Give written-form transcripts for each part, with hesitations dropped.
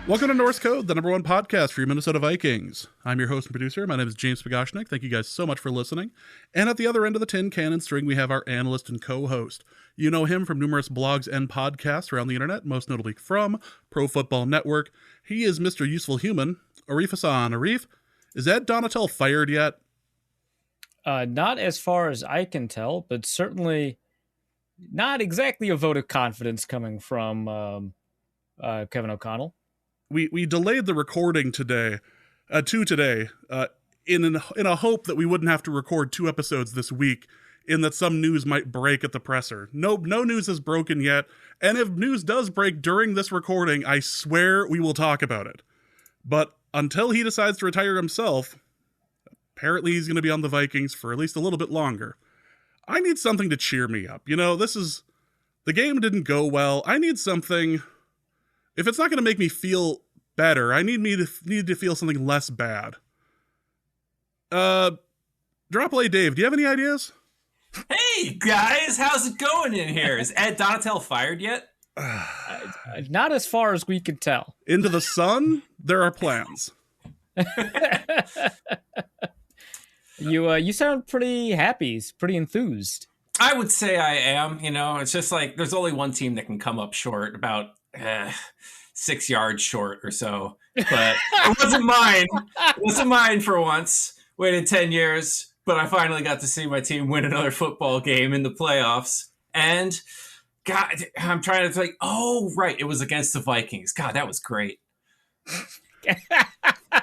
Welcome to Norse Code, the #1 podcast for your Minnesota Vikings. I'm your host and producer. My name is James Pagoshnik. Thank you guys so much for listening. And at the other end of the tin cannon string, we have our analyst and co-host. You know him from numerous blogs and podcasts around the internet, most notably from Pro Football Network. He is Mr. Useful Human, Arif Hassan. Arif, is Ed Donatel fired yet? Not as far as I can tell, but certainly not exactly a vote of confidence coming from Kevin O'Connell. We delayed the recording today, in a hope that we wouldn't have to record 2 episodes this week, in that some news might break at the presser. No news has broken yet, and if news does break during this recording, I swear we will talk about it. But until he decides to retire himself, apparently he's going to be on the Vikings for at least a little bit longer. I need something to cheer me up. You know, the game didn't go well. I need something. If it's not going to make me feel better, I need to feel something less bad. Drop A Dave, do you have any ideas? Hey guys, how's it going in here? Is Ed Donatel fired yet? Not as far as we can tell. Into the sun, there are plans. You sound pretty happy, pretty enthused. I would say I am. You know, it's just like there's only one team that can come up short, about 6 yards short or so. But it wasn't mine. It wasn't mine for once. Waited 10 years, but I finally got to see my team win another football game in the playoffs. And God, I'm trying to think. Oh, right, it was against the Vikings. God, that was great.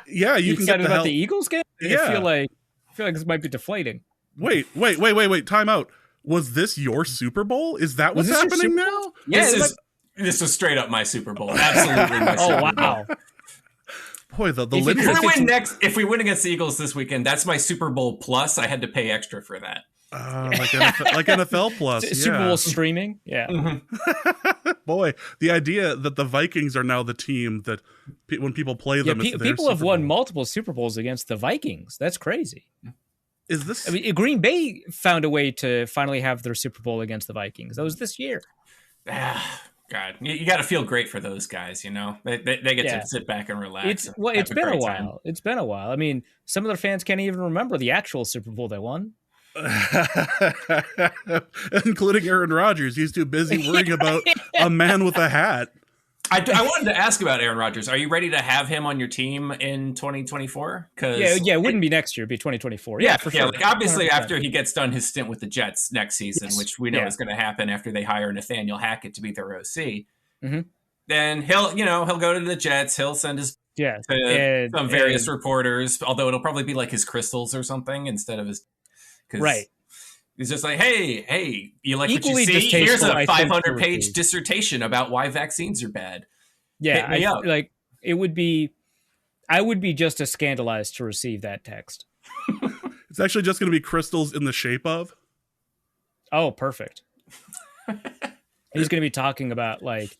Yeah, you can get about the Eagles game. Yeah. I feel like this might be deflating. Wait! Time out. Was this your Super Bowl? Is that what's happening now? Yeah, this was straight up my Super Bowl. Absolutely my Super Bowl. Wow. Boy, the if we win against the Eagles this weekend, that's my Super Bowl plus. I had to pay extra for that. Like NFL plus. Super Bowl streaming. Yeah. Mm-hmm. Boy, the idea that the Vikings are now the team that when people play them, people have won multiple Super Bowls against the Vikings. That's crazy. Is this? I mean, Green Bay found a way to finally have their Super Bowl against the Vikings. That was this year. God, you got to feel great for those guys, you know? They get to sit back and relax. It's been a while. It's been a while. I mean, some of their fans can't even remember the actual Super Bowl they won. Including Aaron Rodgers. He's too busy worrying about a man with a hat. I wanted to ask about Aaron Rodgers. Are you ready to have him on your team in 2024? It wouldn't be next year. It'd be 2024. Yeah, for sure. Like obviously, 100%. After he gets done his stint with the Jets next season, which we know is going to happen after they hire Nathaniel Hackett to be their OC, then he'll go to the Jets. He'll send his to some various reporters, although it'll probably be like his crystals or something instead of his. Right. He's just like, hey, you like Equally what you see? Here's a 500-page dissertation dissertation about why vaccines are bad. Yeah, I would be just as scandalized to receive that text. It's actually just going to be crystals in the shape of. Oh, perfect. He's going to be talking about like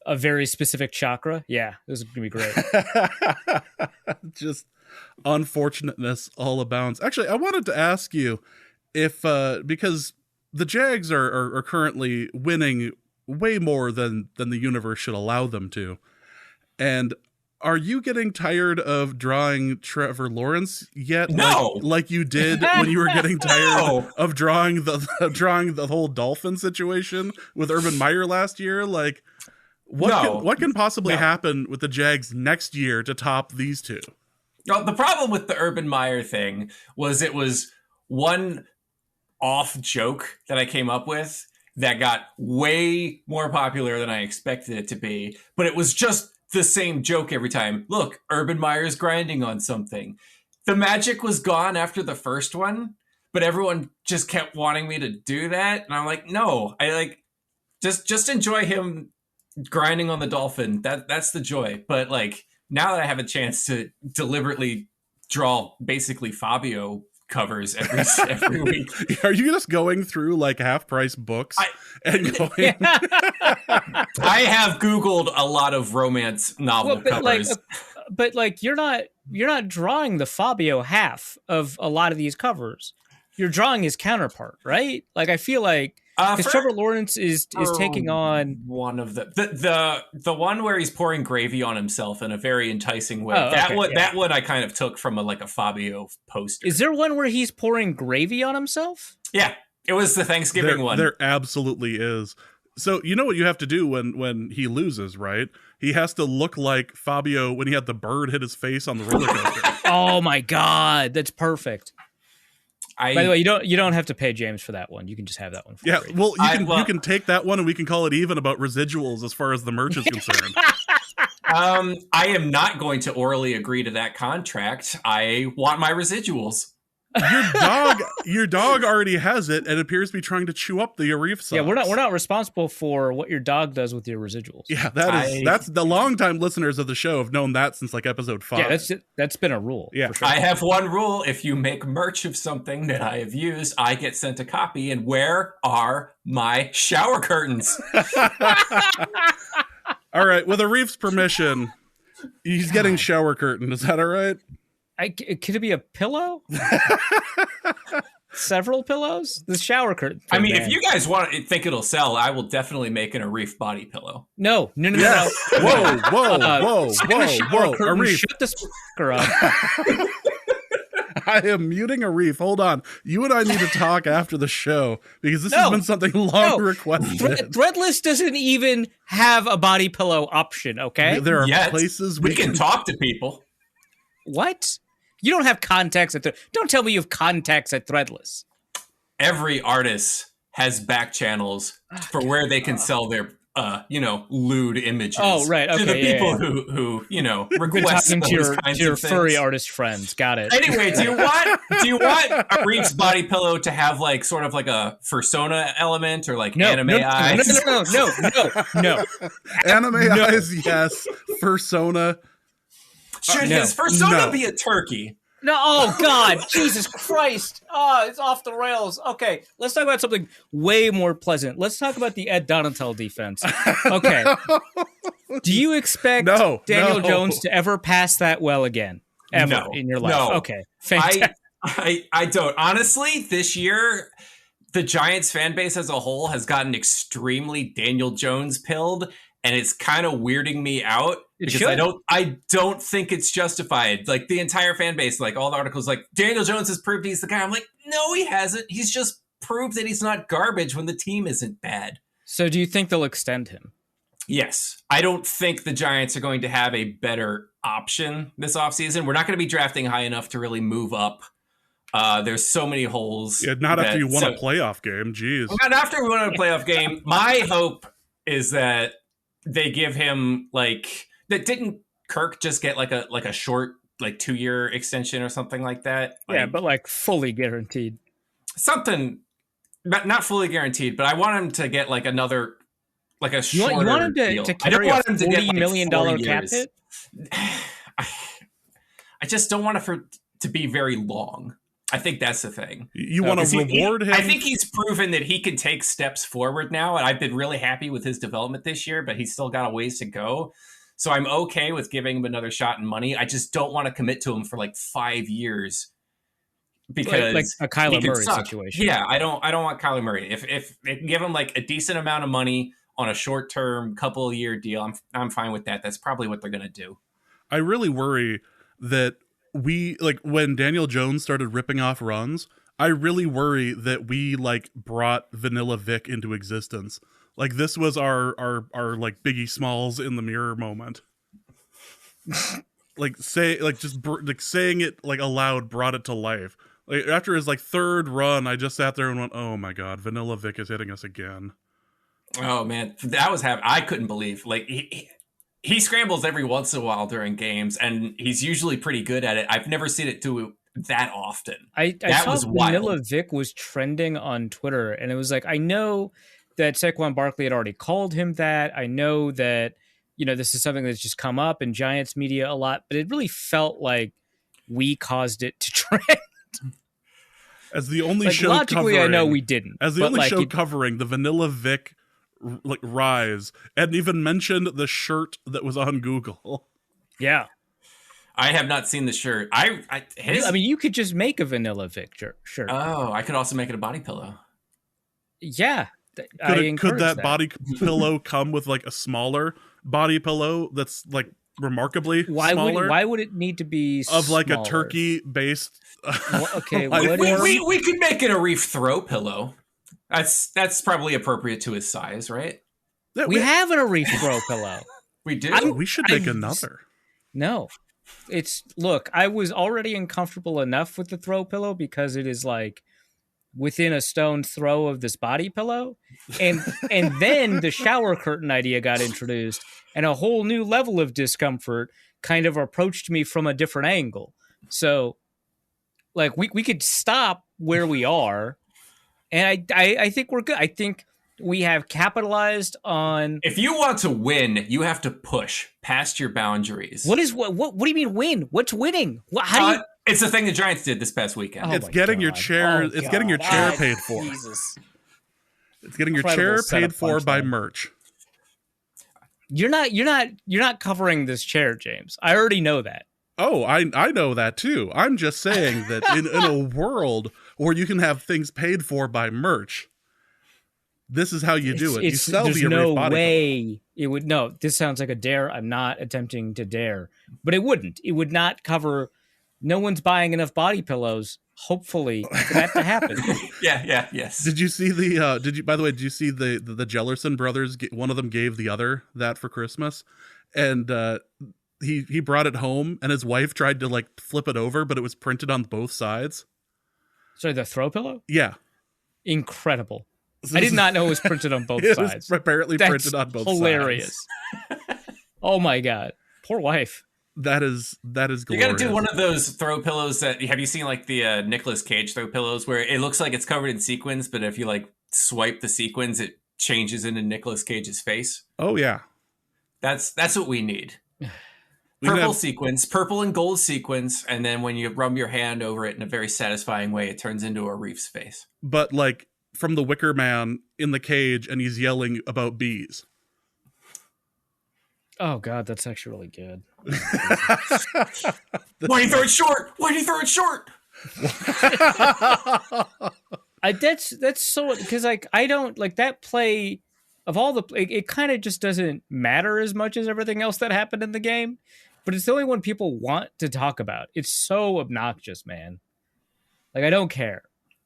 a very specific chakra. Yeah, this is going to be great. Just unfortunateness all abounds. Actually, I wanted to ask you if because the Jags are currently winning way more than the universe should allow them to, and are you getting tired of drawing Trevor Lawrence yet? No, like you did when you were getting tired of drawing the whole Dolphin situation with Urban Meyer last year. Like, what can possibly happen with the Jags next year to top these two? Well, the problem with the Urban Meyer thing was it was one off joke that I came up with that got way more popular than I expected it to be, but it was just the same joke every time. Look, Urban Meyer's grinding on something. The magic was gone after the first one, but everyone just kept wanting me to do that, and I'm like, no, I just enjoy him grinding on the Dolphin. That's the joy. But like now that I have a chance to deliberately draw basically Fabio covers every week. Are you just going through like half price books and going? I have Googled a lot of romance novel covers. But you're not drawing the Fabio half of a lot of these covers. you're drawing his counterpart, right? Like I feel like because Trevor Lawrence is taking on one of the one where he's pouring gravy on himself in a very enticing way. Oh, okay, That one I kind of took from a Fabio poster. Is there one where he's pouring gravy on himself? Yeah, it was the Thanksgiving one. There absolutely is. So you know what you have to do when he loses, right? He has to look like Fabio when he had the bird hit his face on the roller coaster. Oh my God, that's perfect. By the way, you don't have to pay James for that one. You can just have that one. For free. Well, you can take that one and we can call it even about residuals as far as the merch is concerned. I am not going to orally agree to that contract. I want my residuals. Your dog already has it and appears to be trying to chew up the Arif sauce. Yeah, we're not responsible for what your dog does with your residuals. Yeah, that's the longtime listeners of the show have known that since like episode 5. Yeah, that's been a rule. Yeah, for sure. I have one rule: if you make merch of something that I have used, I get sent a copy. And where are my shower curtains? All right, with Arif's permission, he's getting shower curtain. Is that all right? Could it be a pillow? Several pillows? The shower curtain. I mean, if you guys think it'll sell, I will definitely make an Arif body pillow. No. Yes. Whoa. Arif, shut the speaker up. I am muting Arif. Hold on. You and I need to talk after the show because this has been something long requested. Threadless doesn't even have a body pillow option, okay? There are places we can talk to people. What? You don't have contacts at Don't tell me you have contacts at Threadless. Every artist has back channels for where they can sell their lewd images. Oh, right. Okay. To the people who request those kinds to your of things. furry artist friends. Got it. Anyway, do you want Arif's body pillow to have like sort of like a fursona element or like anime eyes? No. Anime eyes, yes. Fursona. Should his persona be a turkey? No, oh God, Jesus Christ. Oh, it's off the rails. Okay, let's talk about something way more pleasant. Let's talk about the Ed Donatel defense. Okay. Do you expect Daniel Jones to ever pass that well again? Ever in your life? No. Okay, fantastic. I don't. Honestly, this year, the Giants fan base as a whole has gotten extremely Daniel Jones pilled, and it's kind of weirding me out. Because I don't think it's justified. Like the entire fan base, like all the articles, like Daniel Jones has proved he's the guy. I'm like, no, he hasn't. He's just proved that he's not garbage when the team isn't bad. So do you think they'll extend him? Yes. I don't think the Giants are going to have a better option this offseason. We're not going to be drafting high enough to really move up. There's so many holes. Yeah, not after you won a playoff game. Jeez. Not after we won a playoff game. My hope is that they give him like... That didn't Kirk just get like a short 2-year extension or something like that? Yeah, but like fully guaranteed. Something not fully guaranteed, but I want him to get like another a shorter you want him deal. to carry a $40 million cap hit? I just don't want it to be very long. I think that's the thing. You want to reward him? I think he's proven that he can take steps forward now, and I've been really happy with his development this year, but he's still got a ways to go. So I'm okay with giving him another shot in money. I just don't want to commit to him for like 5 years because like a Kyler Murray situation. Yeah, I don't want Kyler Murray. If they can give him like a decent amount of money on a short term couple of year deal, I'm fine with that. That's probably what they're gonna do. I really worry that when Daniel Jones started ripping off runs, I really worry that we brought Vanilla Vic into existence. Like this was our like Biggie Smalls in the mirror moment. Saying it like aloud brought it to life. Like after his third run, I just sat there and went, "Oh my God, Vanilla Vic is hitting us again." Oh man, that was I couldn't believe. Like he scrambles every once in a while during games, and he's usually pretty good at it. I've never seen it do that often. I saw Vanilla Vic was trending on Twitter, and it was like, I know that Saquon Barkley had already called him that. I know that, this is something that's just come up in Giants media a lot, but it really felt like we caused it to trend. As the only show logically, covering, I know we didn't. As the only show covering the Vanilla Vic rise, and even mentioned the shirt that was on Google. Yeah. I have not seen the shirt. I mean, you could just make a vanilla Vic shirt. Oh, I could also make it a body pillow. Yeah. Could that body pillow come with like a smaller body pillow that's like remarkably smaller? Why would it need to be of like smaller? a turkey based? Okay, we could make it a Arif throw pillow. That's probably appropriate to his size, right? Yeah, we have an Arif throw pillow. We do. We should make another. No, look. I was already uncomfortable enough with the throw pillow because it is like within a stone's throw of this body pillow, and then the shower curtain idea got introduced, and a whole new level of discomfort kind of approached me from a different angle. So, like, we could stop where we are, and I think we're good. I think we have capitalized on. If you want to win, you have to push past your boundaries. What do you mean win? What's winning? How do you? It's the thing the Giants did this past weekend. It's getting your chair. It's getting your chair paid for. Jesus. It's getting your chair paid for by merch. You're not covering this chair, James. I already know that. Oh, I know that too. I'm just saying that in a world where you can have things paid for by merch, this is how you do it. You sell the Arif body way it would. No, this sounds like a dare. I'm not attempting to dare, but it wouldn't. It would not cover. No one's buying enough body pillows. Hopefully, for that to happen. Yes. Did you see the? By the way, did you see the Jellerson brothers? One of them gave the other that for Christmas, and he brought it home, and his wife tried to like flip it over, but it was printed on both sides. Sorry, the throw pillow? Yeah, incredible. I did not know it was printed on both sides. Was apparently printed on both hilarious. sides. Hilarious. Oh my god, poor wife. That is glorious. You got to do one of those throw pillows that have you seen like the Nicolas Cage throw pillows where it looks like it's covered in sequins, but if you like swipe the sequins, it changes into Nicolas Cage's face. Oh yeah, that's what we need. Purple sequins, purple and gold sequins, and then when you rub your hand over it in a very satisfying way, it turns into a Reef's face. But like from the Wicker Man in the cage, and he's yelling about bees. Oh god, that's actually really good. Why do you throw it short? Why do you throw it short? That's so because like I don't like that play of all the it kind of just doesn't matter as much as everything else that happened in the game, but it's the only one people want to talk about. It's so obnoxious, man. Like I don't care.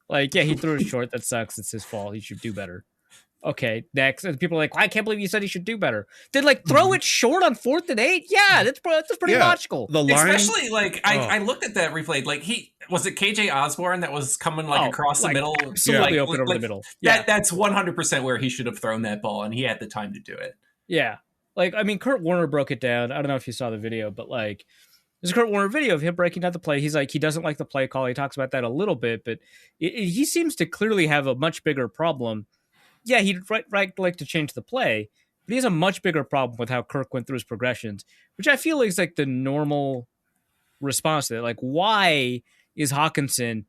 Like yeah, he threw it short. That sucks. It's his fault. He should do better. Okay, next. And people are like, I can't believe you said he should do better. Then, like, throw it short on 4th and 8? Yeah, that's pretty logical. The line... Especially, like, I looked at that replay. Like, was it KJ Osborne that was coming, like, across the middle? Absolutely open over the middle. Yeah. That's 100% where he should have thrown that ball, and he had the time to do it. Yeah. Like, I mean, Kurt Warner broke it down. I don't know if you saw the video, but, like, there's a Kurt Warner video of him breaking down the play. He's like, he doesn't like the play call. He talks about that a little bit, but he seems to clearly have a much bigger problem. Yeah, he'd like to change the play, but he has a much bigger problem with how Kirk went through his progressions, which I feel is like the normal response to that. Like, why is Hawkinson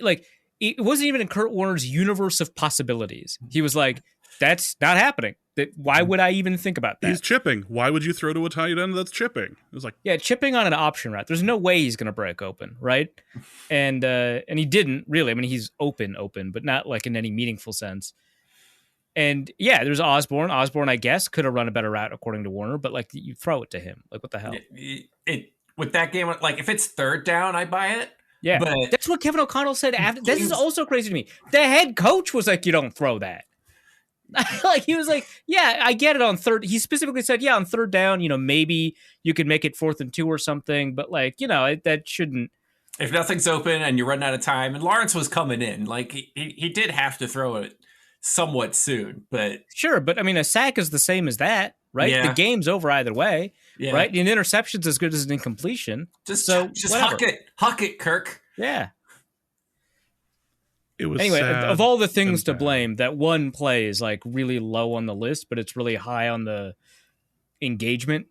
like? It wasn't even in Kurt Warner's universe of possibilities. He was like, "That's not happening. Why would I even think about that?" He's chipping. Why would you throw to a tight end that's chipping? It was like, yeah, chipping on an option route. There's no way he's going to break open, right? And he didn't really. I mean, he's open, but not like in any meaningful sense. And yeah, there's Osborne. Osborne, I guess, could have run a better route according to Warner, but like you throw it to him. Like what the hell? With that game, like if it's 3rd down, I buy it. Yeah, but that's what Kevin O'Connell said after. This is also crazy to me. The head coach was like, "You don't throw that." Like he was like, "Yeah, I get it on 3rd." He specifically said, "Yeah, on 3rd down, maybe you could make it 4th and 2 or something, but like that shouldn't." If nothing's open and you're running out of time, and Lawrence was coming in, like he did have to throw it somewhat soon, but sure. But I mean, a sack is the same as that, right? Yeah. The game's over either way, right? An interception's as good as an incompletion. Just huck it, Kirk. Yeah. It was anyway. sad of all the things to blame, that one play is like really low on the list, but it's really high on the engagement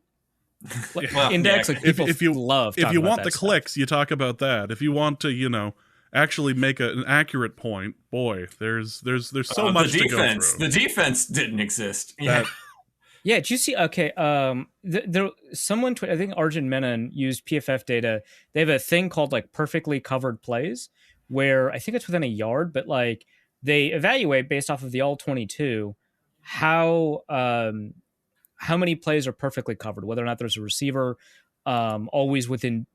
index. Yeah. Like people if you love. If you want the stuff. clicks, you talk about that. If you want to, actually make an accurate point, boy, there's so much to go through. The defense didn't exist. Yeah, did you see? Okay, there someone I think Arjun Menon used PFF data. They have a thing called like perfectly covered plays, where I think it's within a yard, but like they evaluate based off of the all 22 how many plays are perfectly covered, whether or not there's a receiver always within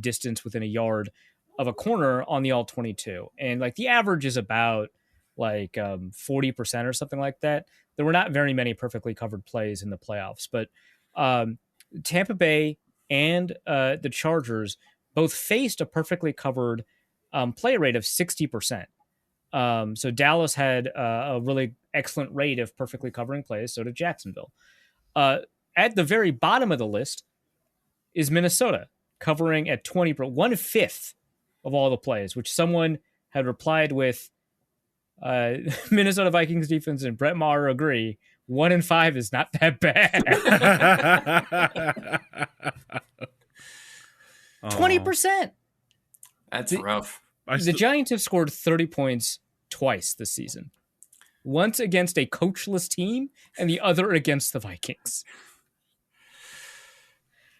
distance within a yard of a corner on the all 22, and like the average is about like 40% or something like that. There were not very many perfectly covered plays in the playoffs, but um, Tampa Bay and the Chargers both faced a perfectly covered play rate of 60%. So Dallas had a really excellent rate of perfectly covering plays. So did Jacksonville. Uh, at the very bottom of the list is Minnesota, covering at 20, 1/5 of all the plays, which someone had replied with Minnesota Vikings defense and Brett Maher agree. 1-5 is not that bad. 20%. That's rough. The Giants have scored 30 points twice this season. Once against a coachless team and the other against the Vikings.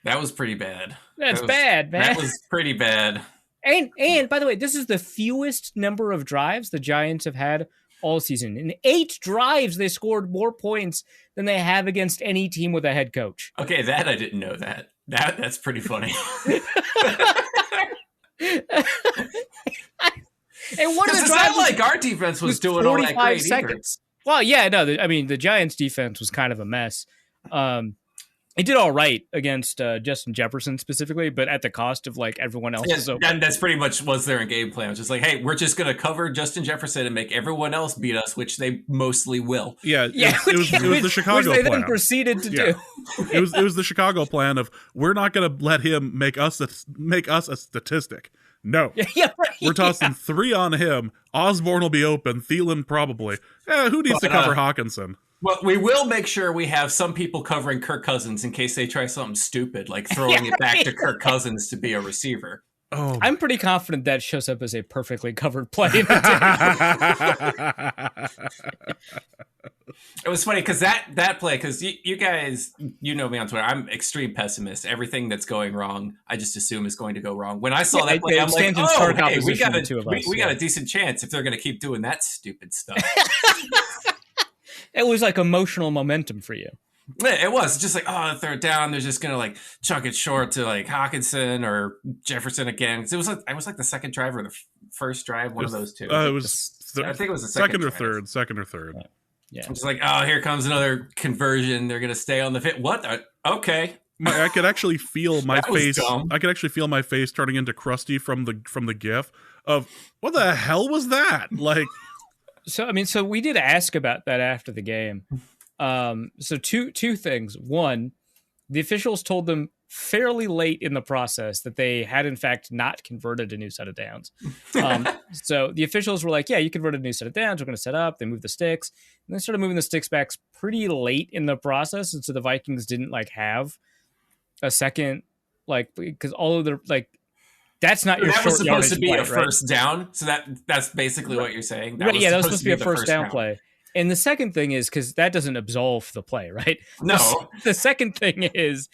That was pretty bad. That's bad, man. That was pretty bad. And by the way, this is the fewest number of drives the Giants have had all season. In 8 drives, they scored more points than they have against any team with a head coach. Okay, that I didn't know that. That's pretty funny. And one of the it's drives not like our defense was doing all that great seconds. Either. Well, yeah, no, the Giants' defense was kind of a mess. It did all right against Justin Jefferson specifically, but at the cost of like everyone else. Yes, and that's pretty much was their game plan. It was just like, hey, we're just going to cover Justin Jefferson and make everyone else beat us, which they mostly will. Yeah, it was the Chicago which they plan. Then proceeded to do. It was the Chicago plan of we're not going to let him make us a statistic. No, we're tossing 3 on him. Osborne will be open. Thielen probably. Who needs to cover Hawkinson? Well, we will make sure we have some people covering Kirk Cousins in case they try something stupid, like throwing it back to Kirk Cousins to be a receiver. Oh, I'm pretty confident that shows up as a perfectly covered play. It was funny because that play, because you guys, you know me on Twitter, I'm extreme pessimist. Everything that's going wrong, I just assume is going to go wrong. When I saw that play, I'm like, oh, hey, we got a decent chance if they're going to keep doing that stupid stuff. It was like emotional momentum for you. It was just like, oh, third down, they're just gonna like chuck it short to like Hawkinson or Jefferson again. Because it was like the second drive or the first drive, one of those two. It was. I think it was the second or third. Second or third. Yeah. I'm just like, oh, here comes another conversion. They're gonna stay on the fit. What? Okay. I could actually feel my face. Dumb. I could actually feel my face turning into Krusty from the GIF of what the hell was that? Like. So we did ask about that after the game. So two things. One, the officials told them fairly late in the process that they had in fact not converted a new set of downs. So the officials were like, yeah, you converted a new set of downs. We're going to set up. They moved the sticks. And they started moving the sticks back pretty late in the process. And so the Vikings didn't like have a second, like, because all of their like, that's not your that short was supposed to be play, a first down. So that's basically what you're saying. That was supposed to be a first down play. And the second thing is because that doesn't absolve the play, right? No. The second thing is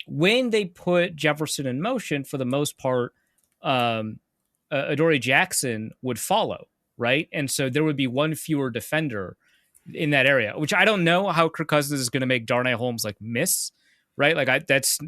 when they put Jefferson in motion, for the most part, Adoree Jackson would follow, right? And so there would be one fewer defender in that area, which I don't know how Kirk Cousins is going to make Darnay Holmes like miss. Right, like that's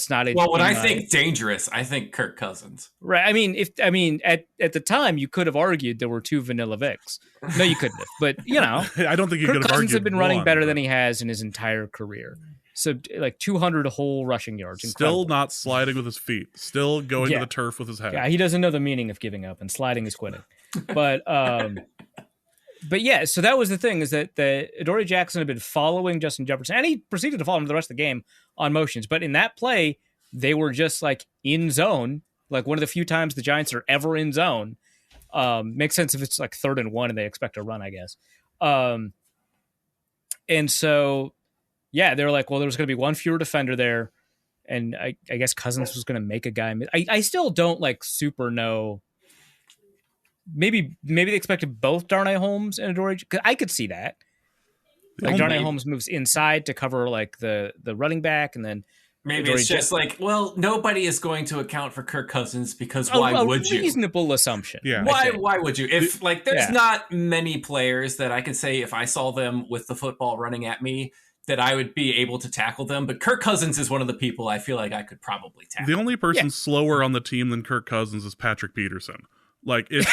not a. Well, when I think dangerous, I think Kirk Cousins. Right, I mean, at the time, you could have argued there were 2 Vanilla Vics. No, you couldn't have, but you know, I don't think you Kirk could have Cousins argued. Had been running better than he has in his entire career. So, like 200 whole rushing yards. Incredible. Still not sliding with his feet. Still going to the turf with his head. Yeah, he doesn't know the meaning of giving up, and sliding is quitting. But yeah, so that was the thing, is that Adoree Jackson had been following Justin Jefferson, and he proceeded to follow him the rest of the game on motions. But in that play, they were just like in zone, like one of the few times the Giants are ever in zone. Makes sense if it's like 3rd and 1 and they expect a run, I guess. And so, yeah, they were like, well, there was going to be one fewer defender there, and I guess Cousins was going to make a guy. I still don't like super know. Maybe they expected both Darnay Holmes and Adoree. Because I could see that. Like Darnay Holmes moves inside to cover like the running back, and then maybe it's just like, well, nobody is going to account for Kirk Cousins because why would you? Reasonable assumption. Yeah. Why would you? If like there's not many players that I could say if I saw them with the football running at me that I would be able to tackle them, but Kirk Cousins is one of the people I feel like I could probably tackle. The only person slower on the team than Kirk Cousins is Patrick Peterson. Like it's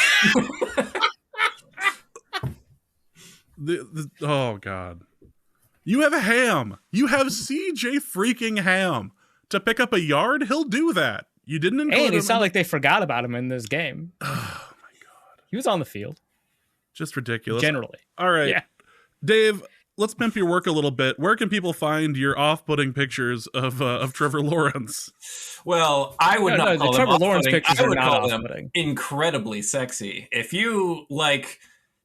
oh god. You have a Ham. You have CJ freaking Ham to pick up a yard. He'll do that. You didn't include him. And it's not like they forgot about him in this game. Oh my god. He was on the field. Just ridiculous. Generally. All right. Yeah. Dave, let's pimp your work a little bit. Where can people find your off-putting pictures of Trevor Lawrence? Well, I would not call them Trevor Lawrence off-putting. pictures I would are not call them off-putting. incredibly sexy. If you like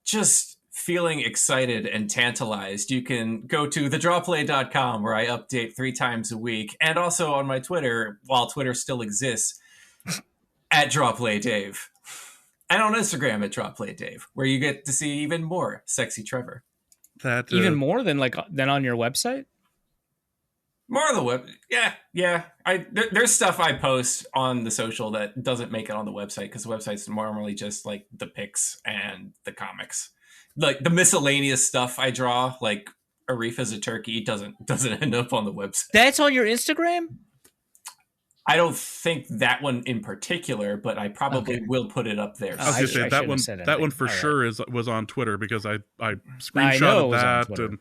just feeling excited and tantalized, you can go to thedrawplay.com where I update 3 times a week, and also on my Twitter, while Twitter still exists, at DrawPlayDave. And on Instagram at DrawPlayDave, where you get to see even more sexy Trevor. That Even more than on your website? More on the web. Yeah. There's stuff I post on the social that doesn't make it on the website because the website's normally just like the pics and the comics. Like the miscellaneous stuff I draw, like Arif as a turkey, doesn't end up on the website. That's on your Instagram? I don't think that one in particular, but I probably will put it up there. I was gonna say that one for sure was on Twitter because I screenshotted that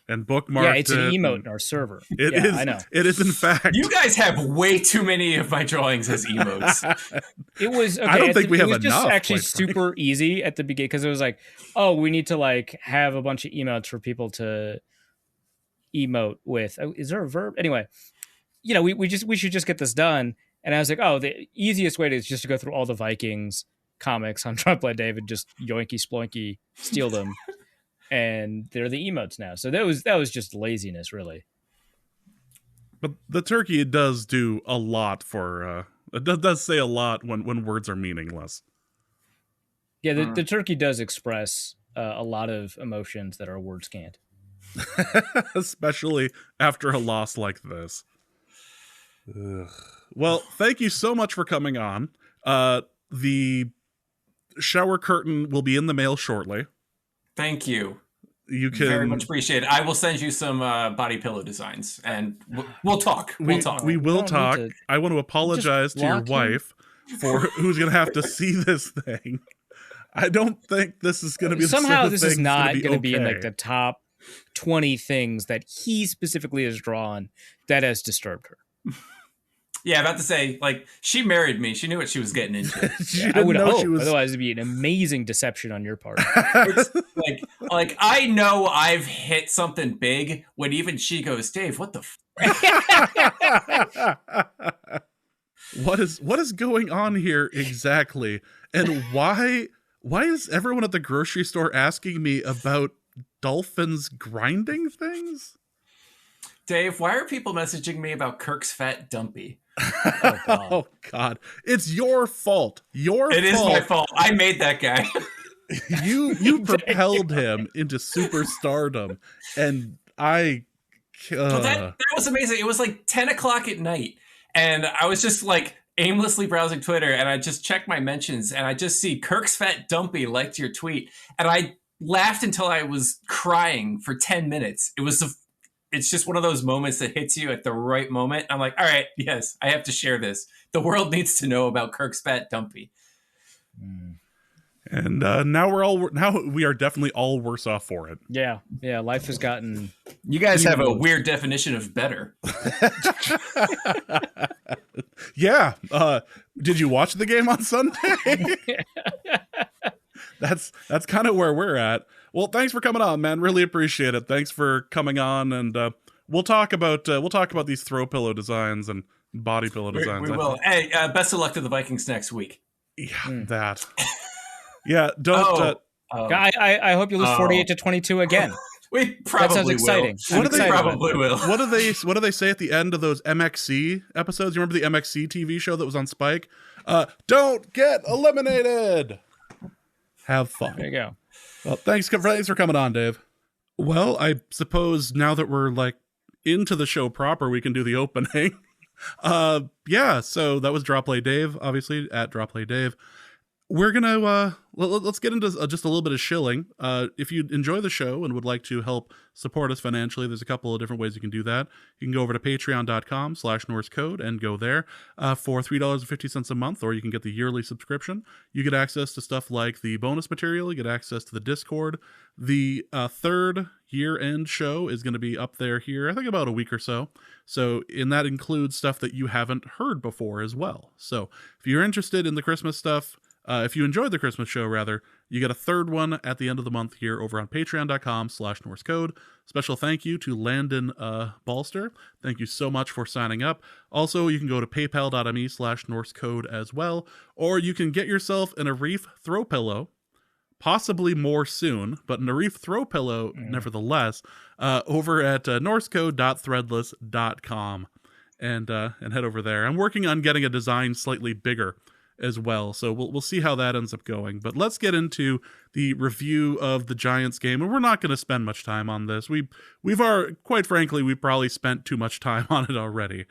and bookmarked. Yeah, it's an emote in our server. It is. I know. It is in fact. You guys have way too many of my drawings as emotes. It was. Okay, I don't think we have enough. It was enough. just actually super easy at the beginning because it was like, oh, we need to like have a bunch of emotes for people to emote with. Oh, is there a verb? Anyway, you know, we should just get this done. And I was like, oh, the easiest way is just to go through all the Vikings comics on Drawplay David, just yoinky sploinky steal them. And they're the emotes now. So that was just laziness, really. But the turkey does do a lot for. It does say a lot when words are meaningless. Yeah, the turkey does express a lot of emotions that our words can't. Especially after a loss like this. Ugh. Well, thank you so much for coming on. The shower curtain will be in the mail shortly. Thank you. You can very much appreciate it. I will send you some body pillow designs, and we'll talk. We will talk. I want to apologize to your wife for who's going to have to see this thing. I don't think this is going to be somehow. This is not going to be in like the top 20 things that he specifically has drawn that has disturbed her. Yeah, about to say, like, she married me. She knew what she was getting into. I would hope. Otherwise, it'd be an amazing deception on your part. It's like I know I've hit something big when even she goes, Dave, what the What is going on here exactly? And why is everyone at the grocery store asking me about dolphins grinding things? Dave, why are people messaging me about Kirk's fat dumpy? Oh God. It's your fault. It is my fault. I made that guy. You propelled him into superstardom, and I that was amazing. It was like 10 o'clock at night, and I was just like aimlessly browsing Twitter, and I just checked my mentions, and I just see Kirk's fat dumpy liked your tweet, and I laughed until I was crying for 10 minutes. It's just one of those moments that hits you at the right moment. I'm like, all right, yes, I have to share this. The world needs to know about Kirk's fat dumpy. And now we are definitely all worse off for it. Yeah, life has gotten. You guys have a weird definition of better. Yeah. Did you watch the game on Sunday? That's kind of where we're at. Well, thanks for coming on, man. Really appreciate it. Thanks for coming on, and we'll talk about these throw pillow designs and body pillow designs. We will. Hey, best of luck to the Vikings next week. Yeah, that. Yeah, don't. I hope you lose 48-22 again. We probably that sounds exciting. Will. Probably will. What do they say at the end of those MXC episodes? You remember the MXC TV show that was on Spike? Don't get eliminated. Have fun. There you go. Well, thanks for coming on, Dave. Well, I suppose now that we're like into the show proper, we can do the opening. Yeah, so that was Drop Play Dave, obviously at Drop Play Dave. We're gonna let's get into just a little bit of shilling. If you enjoy the show and would like to help support us financially, there's a couple of different ways you can do that. You can go over to patreon.com/Norse Code and go there for $3.50 a month, or you can get the yearly subscription. You get access to stuff like the bonus material. You get access to the Discord. The third year-end show is going to be up there here, I think about a week or so. And that includes stuff that you haven't heard before as well. So if you're interested in the Christmas stuff, if you enjoyed the Christmas show, rather, you get a third one at the end of the month here over on patreon.com/Norse Code. Special thank you to Landon Balster. Thank you so much for signing up. Also, you can go to paypal.me/Norse Code as well, or you can get yourself an Arif throw pillow, possibly more soon, but an Arif throw pillow nevertheless, over at norsecode.threadless.com and head over there. I'm working on getting a design slightly bigger as well, so we'll see how that ends up going. But let's get into the review of the Giants game, and we're not going to spend much time on this. We've quite frankly, we probably spent too much time on it already.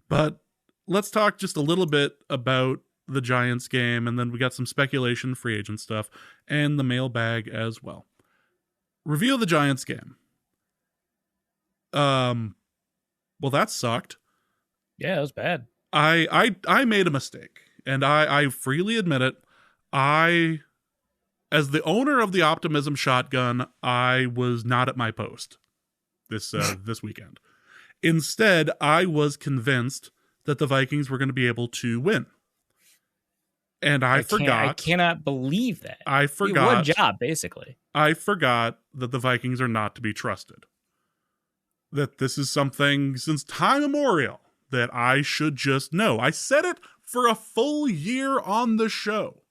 But let's talk just a little bit about the Giants game, and then we got some speculation, free agent stuff, and the mailbag as well. Review of the Giants game. Well, that sucked. Yeah, it was bad. I made a mistake. And I freely admit it, as the owner of the Optimism Shotgun, I was not at my post this weekend. Instead, I was convinced that the Vikings were going to be able to win. And I forgot. I cannot believe that. I forgot. What job, basically? I forgot that the Vikings are not to be trusted. That this is something since time immemorial that I should just know. I said it for a full year on the show.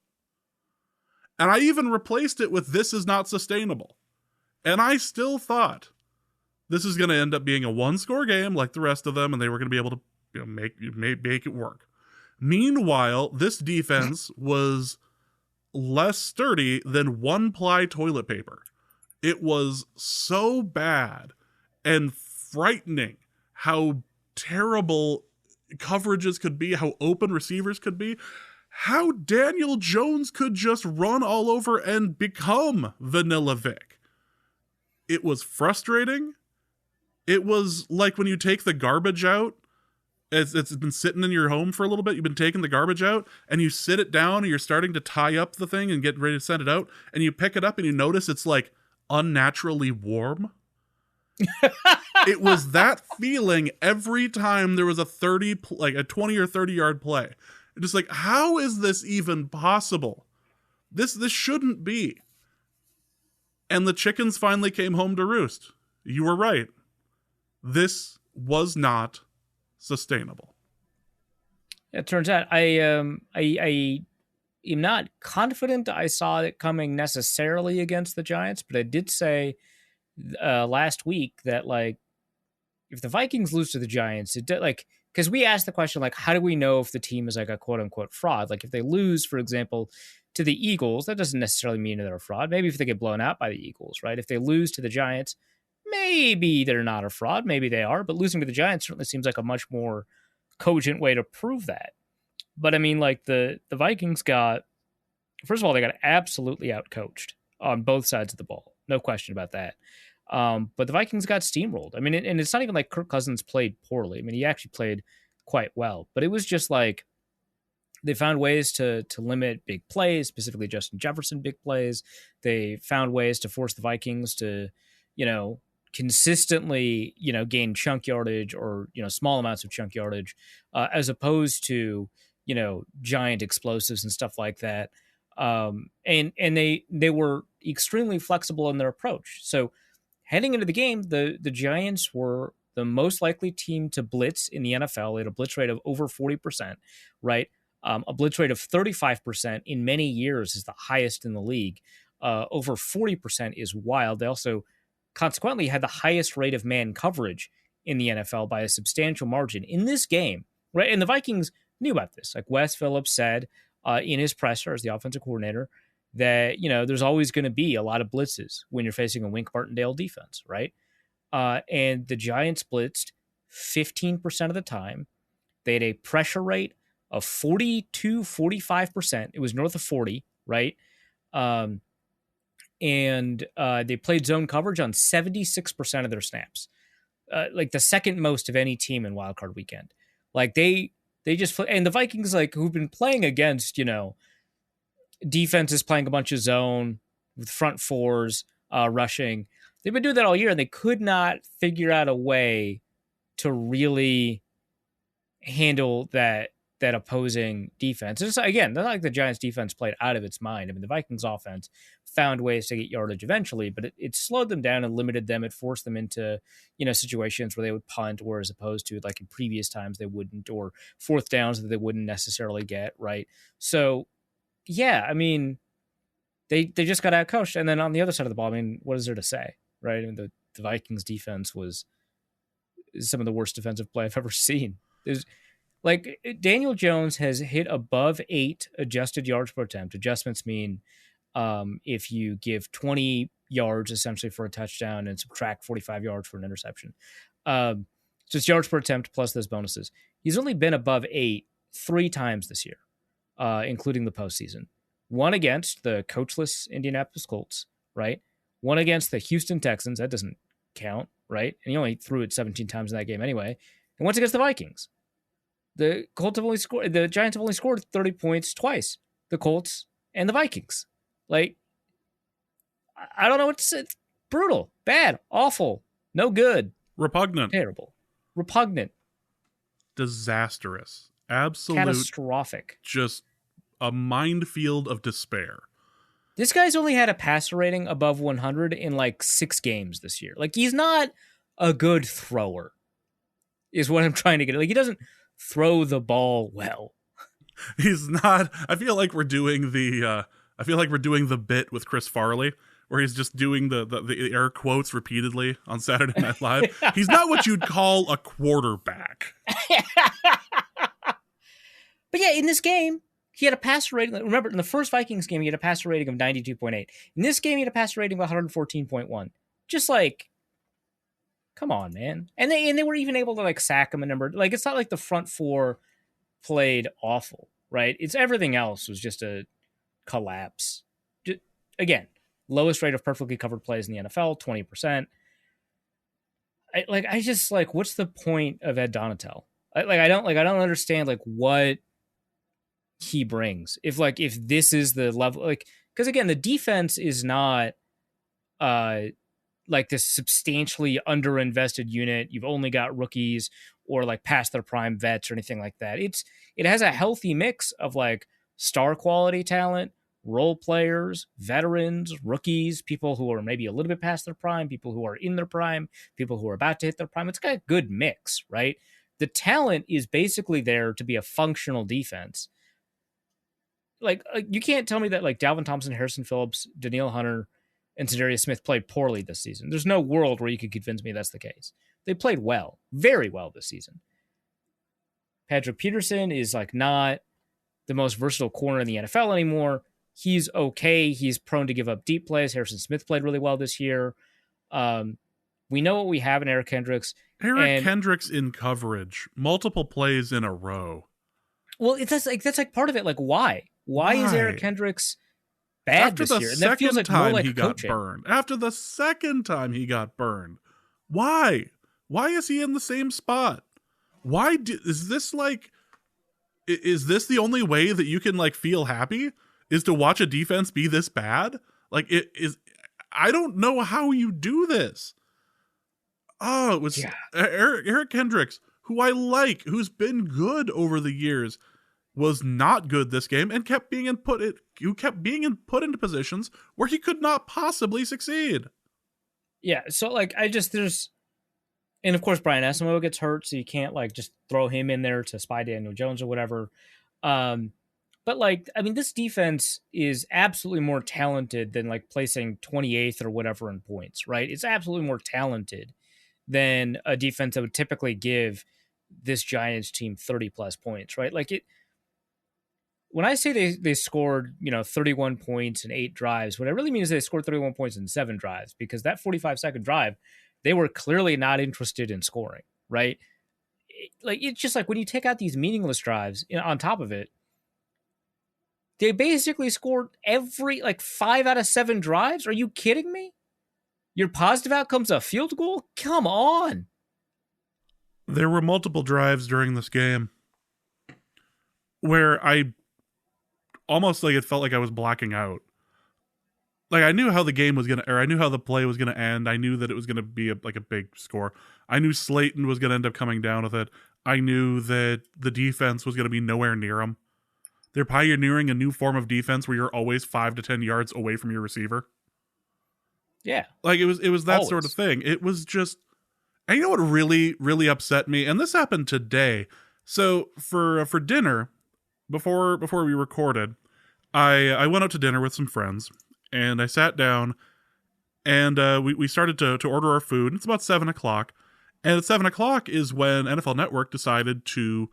And I even replaced it with "this is not sustainable." And I still thought this is going to end up being a one-score game like the rest of them, and they were going to be able to make it work. Meanwhile, this defense was less sturdy than one-ply toilet paper. It was so bad and frightening how terrible coverages could be, how open receivers could be, how Daniel Jones could just run all over and become Vanilla Vic. It was frustrating. It was like when you take the garbage out. It's been sitting in your home for a little bit. You've been taking the garbage out, and you sit it down, and you're starting to tie up the thing and get ready to send it out, and you pick it up, and you notice it's like unnaturally warm. It was that feeling every time there was a 20 or 30 yard play. Just like, how is this even possible? This shouldn't be. And the chickens finally came home to roost. You were right. This was not sustainable. It turns out I am not confident I saw it coming necessarily against the Giants, but I did say last week that, like, if the Vikings lose to the Giants, because we asked the question, like, how do we know if the team is like a quote unquote fraud? Like, if they lose, for example, to the Eagles, that doesn't necessarily mean they're a fraud. Maybe if they get blown out by the Eagles, right? If they lose to the Giants, maybe they're not a fraud. Maybe they are, but losing to the Giants certainly seems like a much more cogent way to prove that. But I mean, like, the Vikings first of all, they got absolutely outcoached on both sides of the ball. No question about that. But the Vikings got steamrolled. I mean, and it's not even like Kirk Cousins played poorly. I mean, he actually played quite well, but it was just like they found ways to limit big plays, specifically Justin Jefferson big plays. They found ways to force the Vikings to, consistently, gain chunk yardage or, small amounts of chunk yardage, as opposed to, giant explosives and stuff like that. And they were extremely flexible in their approach. So heading into the game, the Giants were the most likely team to blitz in the NFL. They had a blitz rate of over 40%, right? A blitz rate of 35% in many years is the highest in the league. Over 40% is wild. They also consequently had the highest rate of man coverage in the NFL by a substantial margin in this game, right? And the Vikings knew about this. Like Wes Phillips said in his presser as the offensive coordinator, that, there's always going to be a lot of blitzes when you're facing a Wink Martindale defense, right? And the Giants blitzed 15% of the time. They had a pressure rate of 45%. It was north of 40, right? And they played zone coverage on 76% of their snaps, like the second most of any team in Wildcard Weekend. Like they just, and the Vikings, like, who've been playing against, defenses playing a bunch of zone with front fours, rushing. They've been doing that all year, and they could not figure out a way to really handle that opposing defense. It's, again, not like the Giants defense played out of its mind. I mean, the Vikings offense found ways to get yardage eventually, but it slowed them down and limited them. It forced them into, situations where they would punt, or as opposed to, like, in previous times they wouldn't, or fourth downs that they wouldn't necessarily get, right? So, yeah, I mean, they just got out-coached. And then on the other side of the ball, I mean, what is there to say, right? I mean, the Vikings defense was some of the worst defensive play I've ever seen. There's, like, Daniel Jones has hit above 8 adjusted yards per attempt. Adjustments mean if you give 20 yards essentially for a touchdown and subtract 45 yards for an interception. So it's yards per attempt plus those bonuses. He's only been above 8 3 times this year, including the postseason. One against the coachless Indianapolis Colts, right? One against the Houston Texans. That doesn't count, right? And he only threw it 17 times in that game anyway. And once against the Vikings. The Giants have only scored 30 points twice. The Colts and the Vikings. Like, I don't know what to say. It's brutal, bad, awful, no good, repugnant, terrible, repugnant, disastrous, absolute, catastrophic. Just a minefield of despair. This guy's only had a passer rating above 100 in like 6 games this year. Like, he's not a good thrower, is what I'm trying to get. Like, he doesn't throw the ball well. He's not. I feel like we're doing the bit with Chris Farley, where he's just doing the air quotes repeatedly on Saturday Night Live. He's not what you'd call a quarterback. But yeah, in this game, he had a passer rating. Remember, in the first Vikings game, he had a passer rating of 92.8. In this game, he had a passer rating of 114.1. Just like, come on, man. And they were even able to, like, sack him a number. Like, it's not like the front four played awful, right? It's everything else was just a collapse. Again, lowest rate of perfectly covered plays in the NFL, 20%. I just, like, what's the point of Ed Donatel? I don't understand, like, what he brings. If this is the level, like, because again, the defense is not like this substantially underinvested unit. You've only got rookies or like past their prime vets or anything like that. It has a healthy mix of like star quality talent, role players, veterans, rookies, people who are maybe a little bit past their prime, people who are in their prime, people who are about to hit their prime. It's got a good mix, right? The talent is basically there to be a functional defense. Like, you can't tell me that like Dalvin Thompson, Harrison Phillips, Danielle Hunter, and Zadarius Smith played poorly this season. There's no world where you could convince me that's the case. They played well, very well this season. Patrick Peterson is like not the most versatile corner in the NFL anymore. He's okay. He's prone to give up deep plays. Harrison Smith played really well this year. We know what we have in Eric Kendricks. Kendricks in coverage, multiple plays in a row. Well, that's like part of it. Like, why? Why is Eric Kendricks bad this year? And that feels like more like coaching. After the second time he got burned. Why? Why is he in the same spot? Is this the only way that you can like feel happy? Is to watch a defense be this bad? Like, it is. I don't know how you do this. Oh, it was Eric Kendricks, who I like, who's been good over the years, was not good this game and kept being put into positions where he could not possibly succeed. Yeah, so like and of course Brian Asamoah gets hurt, so you can't like just throw him in there to spy Daniel Jones or whatever. But like, I mean, this defense is absolutely more talented than like placing 28th or whatever in points, right? It's absolutely more talented than a defense that would typically give this Giants team 30 plus points, right? Like when I say they scored, 31 points and 8 drives, what I really mean is they scored 31 points and 7 drives, because that 45-second drive, they were clearly not interested in scoring, right? It's just like when you take out these meaningless drives on top of it, they basically scored every 5 out of 7 drives. Are you kidding me? Your positive outcome's a field goal? Come on. There were multiple drives during this game where I almost it felt like I was blacking out. I knew how the game was I knew how the play was gonna end. I knew that it was gonna be a big score. I knew Slayton was gonna end up coming down with it. I knew that the defense was gonna be nowhere near him. They're pioneering a new form of defense where you're always 5 to 10 yards away from your receiver. Yeah. It was that always. sort of thing. It was just, and you know what really, really upset me? And this happened today. So for dinner, before we recorded, I went out to dinner with some friends, and I sat down, and we started to order our food. It's about 7 o'clock, and at 7 o'clock is when NFL Network decided to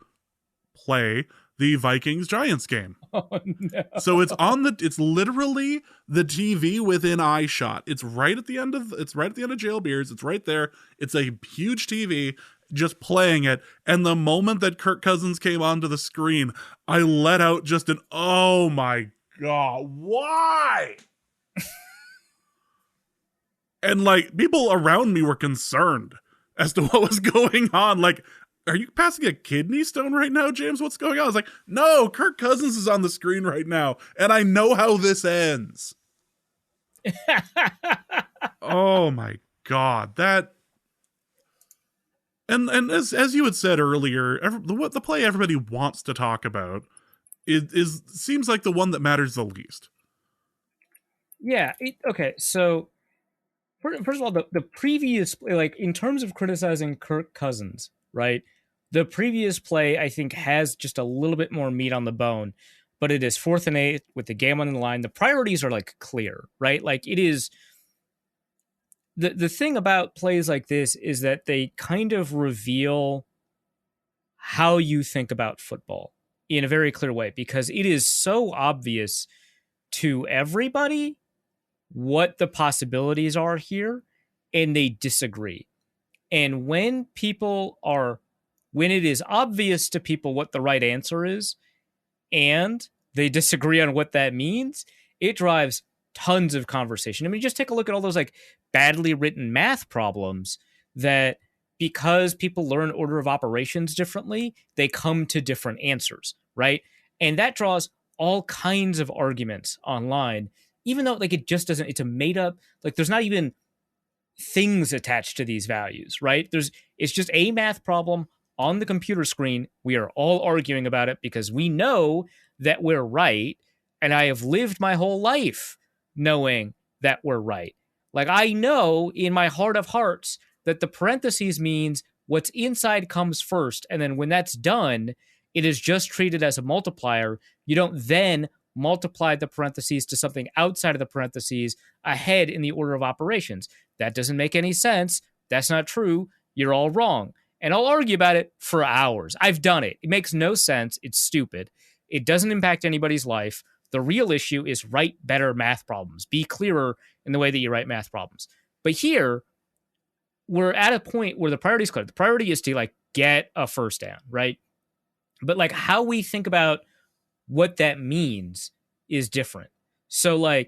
play the Vikings-Giants game. Oh, no. So it's literally the TV within eye shot. It's right at the end of Jail Beers. It's right there. It's a huge TV just playing it. And the moment that Kirk Cousins came onto the screen, I let out just an, oh my God, why? And people around me were concerned as to what was going on. Are you passing a kidney stone right now, James? What's going on? I was like, no, Kirk Cousins is on the screen right now, and I know how this ends. Oh my God, that. And as you had said earlier, the play everybody wants to talk about seems like the one that matters the least. Yeah. Okay. So first of all, the previous, in terms of criticizing Kirk Cousins, right? The previous play, I think, has just a little bit more meat on the bone, but it is 4th and 8 with the game on the line. The priorities are clear, right? It is. The thing about plays like this is that they kind of reveal how you think about football in a very clear way, because it is so obvious to everybody what the possibilities are here, and they disagree. And when it is obvious to people what the right answer is, and they disagree on what that means, it drives tons of conversation. I mean, just take a look at all those badly written math problems that, because people learn order of operations differently, they come to different answers, right? And that draws all kinds of arguments online, even though it just doesn't, it's a made up, there's not even things attached to these values, right? It's just a math problem on the computer screen. We are all arguing about it because we know that we're right. And I have lived my whole life knowing that we're right. I know in my heart of hearts that the parentheses means what's inside comes first. And then when that's done, it is just treated as a multiplier. You don't then multiply the parentheses to something outside of the parentheses ahead in the order of operations. That doesn't make any sense. That's not true. You're all wrong. And I'll argue about it for hours. I've done it. It makes no sense. It's stupid. It doesn't impact anybody's life. The real issue is write better math problems. Be clearer in the way that you write math problems. But here, we're at a point where the priority is clear. The priority is to get a first down, right? But how we think about what that means is different. So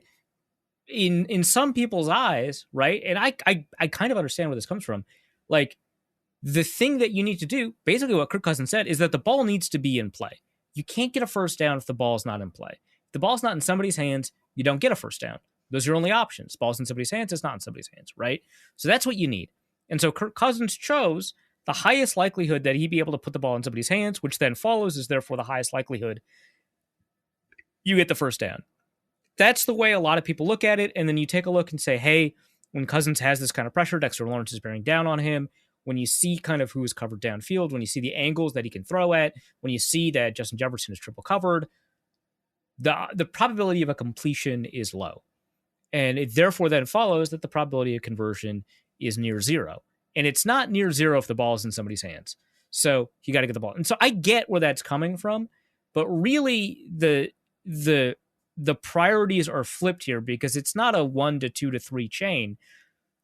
in some people's eyes, right? And I kind of understand where this comes from. The thing that you need to do, basically what Kirk Cousins said, is that the ball needs to be in play. You can't get a first down if the ball's not in play. If the ball's not in somebody's hands, you don't get a first down. Those are your only options. Ball's in somebody's hands, it's not in somebody's hands, right? So that's what you need. And so Kirk Cousins chose the highest likelihood that he'd be able to put the ball in somebody's hands, which then follows is therefore the highest likelihood you get the first down. That's the way a lot of people look at it. And then you take a look and say, hey, when Cousins has this kind of pressure, Dexter Lawrence is bearing down on him. When you see kind of who is covered downfield, when you see the angles that he can throw at, when you see that Justin Jefferson is triple covered, the probability of a completion is low. And it therefore then follows that the probability of conversion is near zero. And it's not near zero if the ball is in somebody's hands. So you got to get the ball. And so I get where that's coming from, But really, the priorities are flipped here because it's not a 1 to 2 to 3 chain.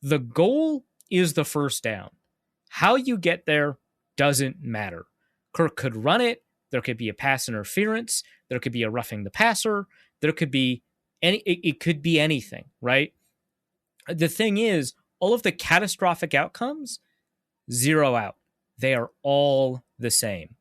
The goal is the first down. How you get there doesn't matter. Kirk could run it. There could be a pass interference. There could be a roughing the passer. There could be it could be anything, right? The thing is, all of the catastrophic outcomes zero out. They are all the same.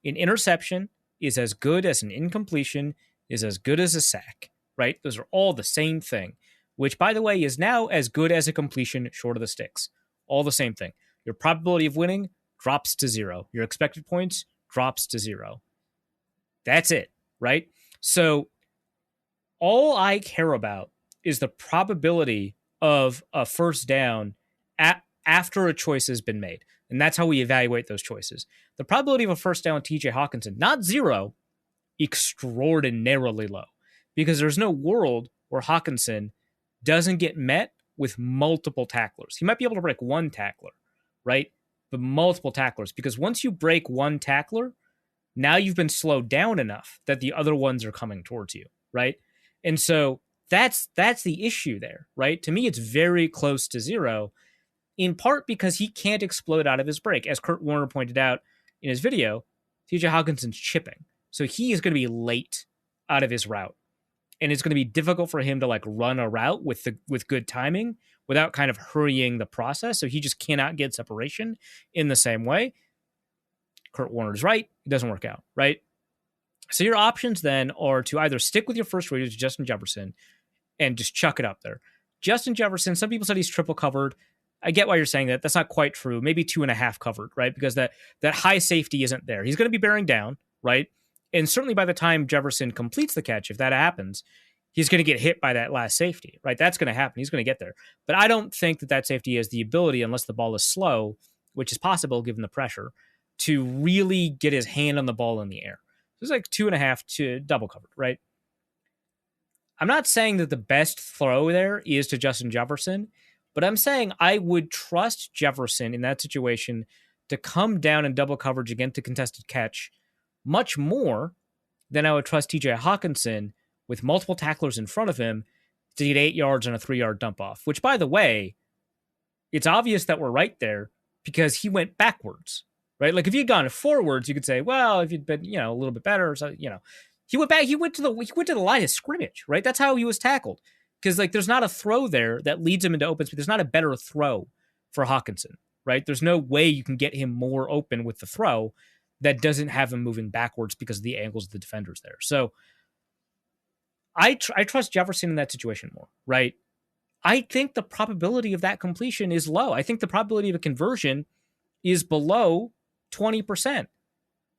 An interception is as good as an incompletion, is as good as a sack, right? Those are all the same thing, which, by the way, is now as good as a completion short of the sticks. All the same thing. Your probability of winning drops to 0. Your expected points drops to 0. That's it, right? So all I care about is the probability of a first down after a choice has been made. And that's how we evaluate those choices. The probability of a first down TJ Hawkinson, not 0, extraordinarily low. Because there's no world where Hawkinson doesn't get met with multiple tacklers. He might be able to break one tackler, right? But multiple tacklers. Because once you break one tackler, now you've been slowed down enough that the other ones are coming towards you, right? And so that's the issue there, right? To me, it's very close to 0, in part because he can't explode out of his break. As Kurt Warner pointed out in his video, TJ Hawkinson's chipping. So he is going to be late out of his route. And it's going to be difficult for him to like run a route with good timing without kind of hurrying the process. So he just cannot get separation in the same way. Kurt Warner's right. It doesn't work out, right? So your options then are to either stick with your first read, Justin Jefferson, and just chuck it up there. Justin Jefferson, some people said he's triple covered. I get why you're saying that. That's not quite true. Maybe 2.5 covered, right? Because that high safety isn't there. He's going to be bearing down, right? And certainly by the time Jefferson completes the catch, if that happens, he's going to get hit by that last safety, right? That's going to happen. He's going to get there. But I don't think that safety has the ability, unless the ball is slow, which is possible given the pressure, to really get his hand on the ball in the air. So it's like 2.5 to double covered, right? I'm not saying that the best throw there is to Justin Jefferson, but I'm saying I would trust Jefferson in that situation to come down in double coverage against a contested catch much more than I would trust TJ Hawkinson with multiple tacklers in front of him to get 8 yards on a 3-yard dump off, which, by the way, it's obvious that we're right there because he went backwards, right? Like if you'd gone forwards, you could say, well, if you'd been, a little bit better, so, he went back, he went to the line of scrimmage, right? That's how he was tackled. Because like there's not a throw there that leads him into open space. There's not a better throw for Hawkinson, right? There's no way you can get him more open with the throw that doesn't have him moving backwards because of the angles of the defenders there. So I trust Jefferson in that situation more, right? I think the probability of that completion is low. I think the probability of a conversion is below 20%,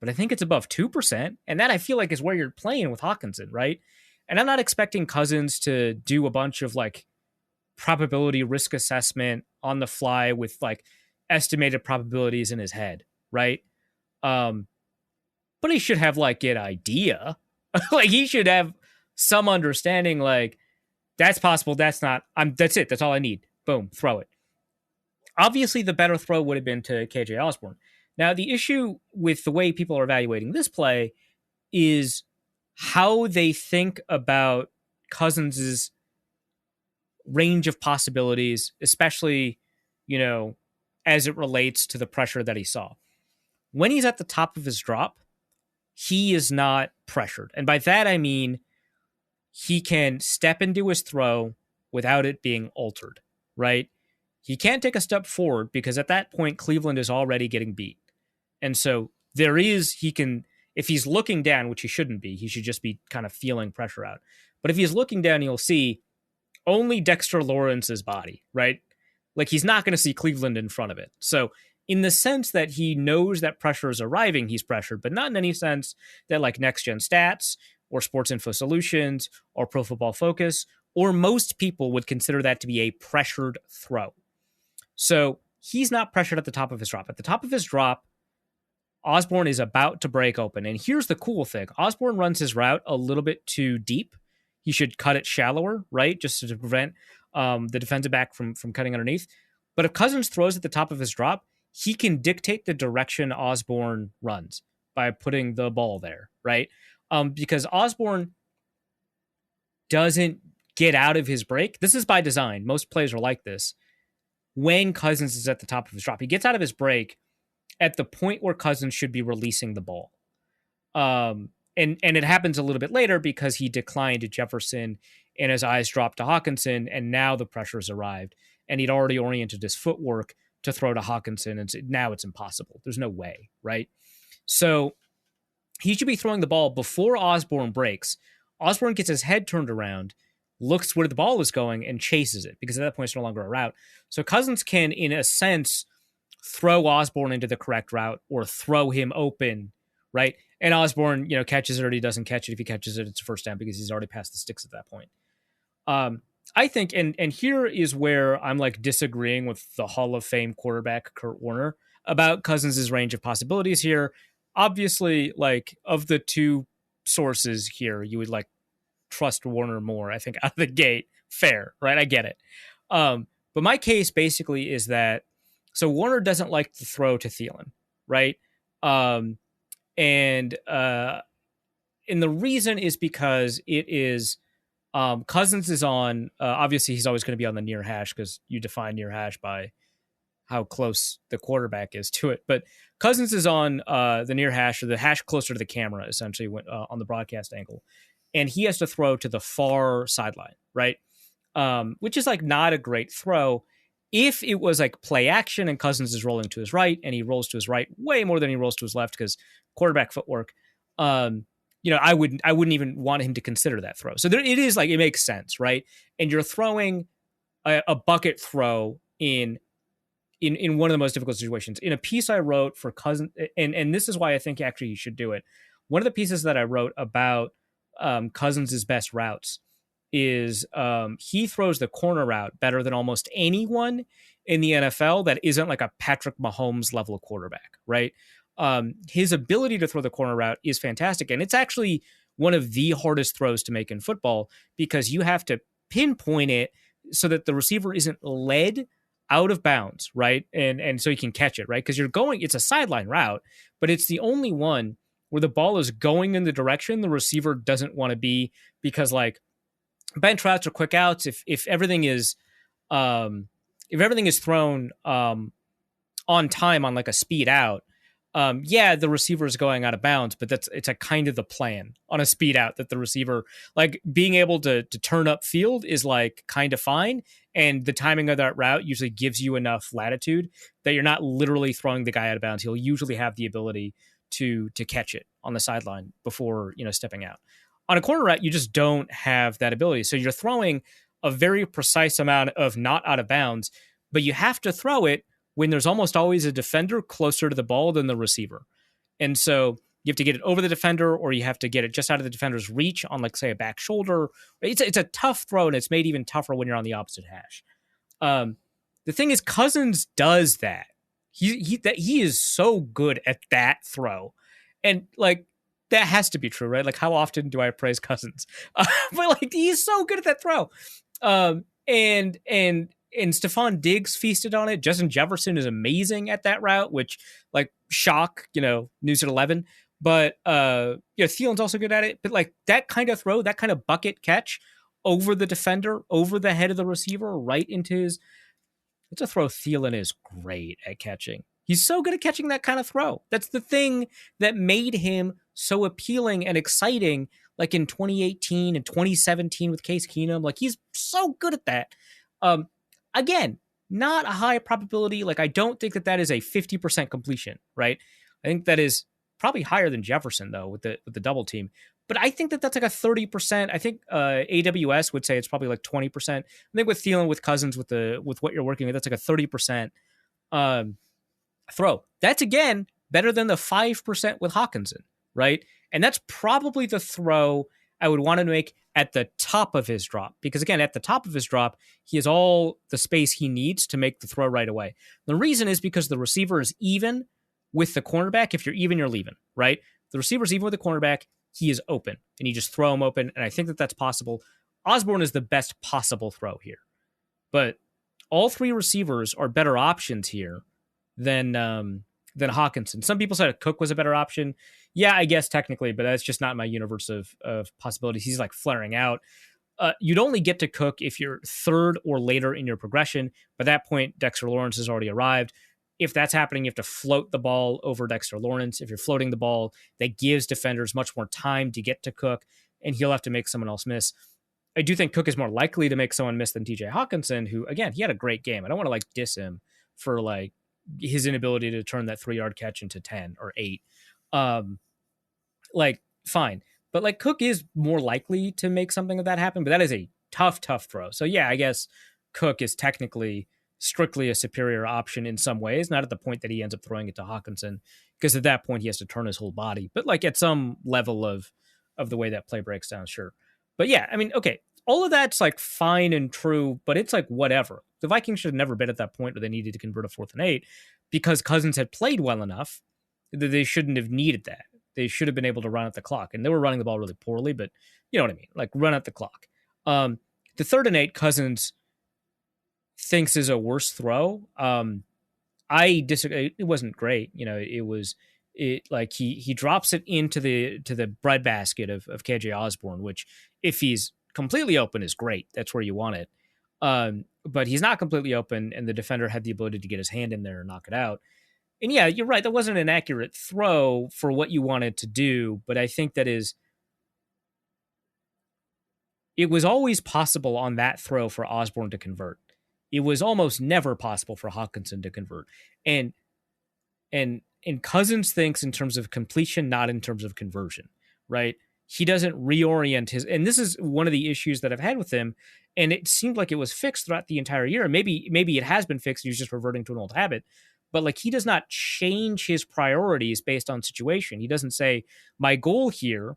but I think it's above 2%. And that I feel like is where you're playing with Hawkinson, right? And I'm not expecting Cousins to do a bunch of like probability risk assessment on the fly with like estimated probabilities in his head, right? But he should have like an idea. Like he should have some understanding like that's possible, that's not. That's it. That's all I need. Boom, throw it. Obviously, the better throw would have been to KJ Osborne. Now, the issue with the way people are evaluating this play is how they think about Cousins' range of possibilities, especially, as it relates to the pressure that he saw. When he's at the top of his drop, he is not pressured. And by that, I mean, he can step into his throw without it being altered, right? He can't take a step forward because at that point, Cleveland is already getting beat. And so if he's looking down, which he shouldn't be, he should just be kind of feeling pressure out. But if he's looking down, you'll see only Dexter Lawrence's body, right? Like he's not going to see Cleveland in front of it. So in the sense that he knows that pressure is arriving, he's pressured, but not in any sense that like Next Gen Stats or Sports Info Solutions or Pro Football Focus or most people would consider that to be a pressured throw. So he's not pressured at the top of his drop. At the top of his drop, Osborne is about to break open. And here's the cool thing. Osborne runs his route a little bit too deep. He should cut it shallower, right? Just to prevent the defensive back from cutting underneath. But if Cousins throws at the top of his drop, he can dictate the direction Osborne runs by putting the ball there, right? because Osborne doesn't get out of his break. This is by design. Most players are like this. When Cousins is at the top of his drop, he gets out of his break at the point where Cousins should be releasing the ball. And it happens a little bit later because he declined to Jefferson and his eyes dropped to Hawkinson, and now the pressure's arrived. And he'd already oriented his footwork to throw to Hawkinson, and now it's impossible. There's no way, right? So he should be throwing the ball before Osborne breaks. Osborne gets his head turned around, looks where the ball is going, and chases it, because at that point it's no longer a route. So Cousins can, in a sense, throw Osborne into the correct route or throw him open, right? And Osborne, catches it or he doesn't catch it. If he catches it, it's a first down because he's already past the sticks at that point. I think, and here is where I'm like disagreeing with the Hall of Fame quarterback Kurt Warner about Cousins' range of possibilities here. Obviously, like, of the two sources here, you would like trust Warner more, I think, out of the gate. Fair, right? I get it. But my case basically is that, so Warner doesn't like to throw to Thielen, right? And the reason is because it is Cousins is on, obviously he's always going to be on the near hash because you define near hash by how close the quarterback is to it. But Cousins is on the near hash, or the hash closer to the camera, essentially, on the broadcast angle. And he has to throw to the far sideline, right? Which is like not a great throw. If it was like play action and Cousins is rolling to his right and he rolls to his right way more than he rolls to his left because quarterback footwork, I wouldn't even want him to consider that throw. So it is like, it makes sense, right? And you're throwing a bucket throw in one of the most difficult situations. In a piece I wrote for Cousins, and this is why I think actually you should do it. One of the pieces that I wrote about Cousins' best routes is he throws the corner route better than almost anyone in the NFL that isn't like a Patrick Mahomes level of quarterback, right? His ability to throw the corner route is fantastic. And it's actually one of the hardest throws to make in football because you have to pinpoint it so that the receiver isn't led out of bounds, right? And so you can catch it, right? Because it's a sideline route, but it's the only one where the ball is going in the direction the receiver doesn't want to be, because like bench routes or quick outs, if everything is thrown on time on like a speed out, the receiver is going out of bounds, but it's a kind of the plan on a speed out, that the receiver, like, being able to turn up field is like kind of fine. And the timing of that route usually gives you enough latitude that you're not literally throwing the guy out of bounds. He'll usually have the ability to catch it on the sideline before, stepping out. On a corner route, you just don't have that ability. So you're throwing a very precise amount of not out of bounds, but you have to throw it when there's almost always a defender closer to the ball than the receiver. And so you have to get it over the defender, or you have to get it just out of the defender's reach on, like, say, a back shoulder. It's a tough throw, and it's made even tougher when you're on the opposite hash. The thing is, Cousins does that. He is so good at that throw. And, like, that has to be true, right? Like, how often do I praise Cousins? But, like, he's so good at that throw. And Stephon Diggs feasted on it. Justin Jefferson is amazing at that route, which, like, shock, news at 11. But, Thielen's also good at it. But, like, that kind of throw, that kind of bucket catch over the defender, over the head of the receiver, right into his... It's a throw Thielen is great at catching. He's so good at catching that kind of throw. That's the thing that made him so appealing and exciting, like in 2018 and 2017 with Case Keenum. Like, he's so good at that. Again, not a high probability. Like, I don't think that is a 50% completion, right? I think that is probably higher than Jefferson, though, with the double team. But I think that's like a 30%. I think AWS would say it's probably like 20%. I think with Thielen, with Cousins, with what you're working with, that's like a 30% throw. That's, again, better than the 5% with Hawkinson, right? And that's probably the throw I would want to make at the top of his drop. Because, again, at the top of his drop, he has all the space he needs to make the throw right away. The reason is because the receiver is even with the cornerback. If you're even, you're leaving, right? The receiver's even with the cornerback. He is open, and you just throw him open, and I think that that's possible. Osborne is the best possible throw here. But all three receivers are better options here than Hawkinson. Some people said Cook was a better option. Yeah, I guess technically, but that's just not my universe of possibilities. He's like flaring out. You'd only get to Cook if you're third or later in your progression. By that point, Dexter Lawrence has already arrived. If that's happening, you have to float the ball over Dexter Lawrence. If you're floating the ball, that gives defenders much more time to get to Cook, and he'll have to make someone else miss. I do think Cook is more likely to make someone miss than TJ Hawkinson, who, again, he had a great game. I don't want to like diss him for like his inability to turn that 3-yard catch into 10 or 8. Like, fine. But like Cook is more likely to make something of that happen, but that is a tough throw. So yeah, I guess Cook is technically strictly a superior option in some ways, not at the point that he ends up throwing it to Hawkinson, because at that point he has to turn his whole body. But like at some level of the way that play breaks down, sure. But yeah, I mean, okay, all of that's like fine and true, but it's like whatever. The Vikings should have never been at that point where they needed to convert a 4th and 8 because Cousins had played well enough that they shouldn't have needed that. They should have been able to run at the clock, and they were running the ball really poorly, but you know what I mean? Like run at the clock. The 3rd and 8 Cousins thinks is a worse throw. I disagree. It wasn't great. You know, it like he drops it into the breadbasket of KJ Osborne, which if he's completely open is great. That's where you want it. But he's not completely open, and the defender had the ability to get his hand in there and knock it out. And yeah, you're right. That wasn't an accurate throw for what you wanted to do, but I think it was always possible on that throw for Osborne to convert. It was almost never possible for Hawkinson to convert. And Cousins thinks in terms of completion, not in terms of conversion, right? He doesn't reorient his, and this is one of the issues that I've had with him, and it seemed like it was fixed throughout the entire year. Maybe it has been fixed, and he's just reverting to an old habit. But like he does not change his priorities based on situation. He doesn't say, my goal here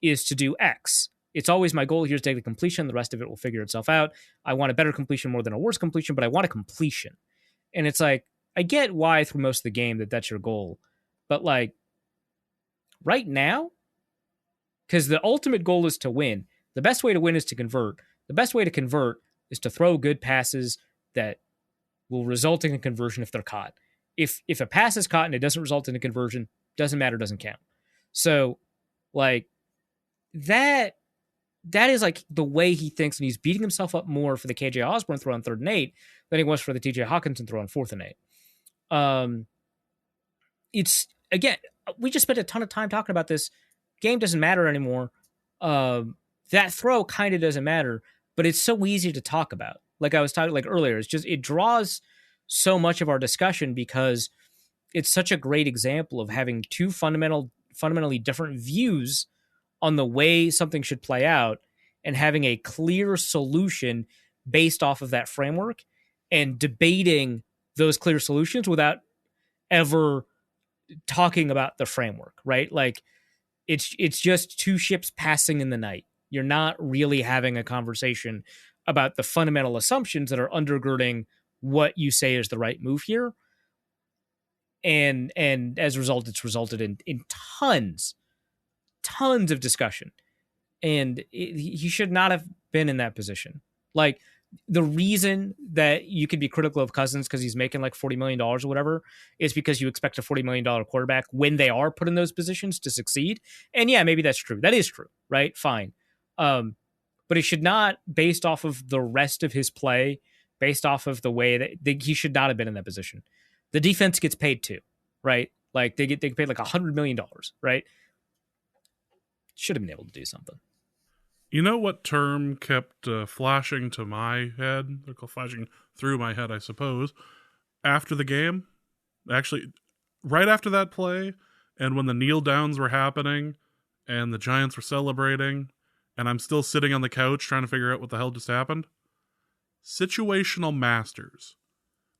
is to do X. It's always my goal here is to take the completion. The rest of it will figure itself out. I want a better completion more than a worse completion, but I want a completion. And it's like, I get why through most of the game that's your goal. But like right now, because the ultimate goal is to win. The best way to win is to convert. The best way to convert is to throw good passes that will result in a conversion if they're caught. If a pass is caught and it doesn't result in a conversion, doesn't matter, doesn't count. So like that is like the way he thinks, and he's beating himself up more for the KJ Osborne throw on 3rd and 8 than he was for the TJ Hawkinson throw on 4th and 8. It's again, we just spent a ton of time talking about this. Game doesn't matter anymore. That throw kind of doesn't matter, but it's so easy to talk about. Like I was talking like earlier, it's just, it draws so much of our discussion because it's such a great example of having two fundamentally different views on the way something should play out and having a clear solution based off of that framework and debating those clear solutions without ever talking about the framework, right? Like it's just two ships passing in the night. You're not really having a conversation about the fundamental assumptions that are undergirding what you say is the right move here. And as a result, it's resulted in tons of discussion. And he should not have been in that position. Like, the reason that you could be critical of Cousins because he's making like $40 million or whatever is because you expect a $40 million quarterback when they are put in those positions to succeed. And yeah, maybe that's true. That is true, right? Fine. But it should not, based off of the rest of his play, based off of the way that he should not have been in that position. The defense gets paid too, right? Like they get paid like $100 million, right? Should have been able to do something. You know what term kept flashing to my head? They're called flashing through my head, I suppose. After the game, actually, right after that play, and when the kneel downs were happening, and the Giants were celebrating, and I'm still sitting on the couch trying to figure out what the hell just happened. Situational masters.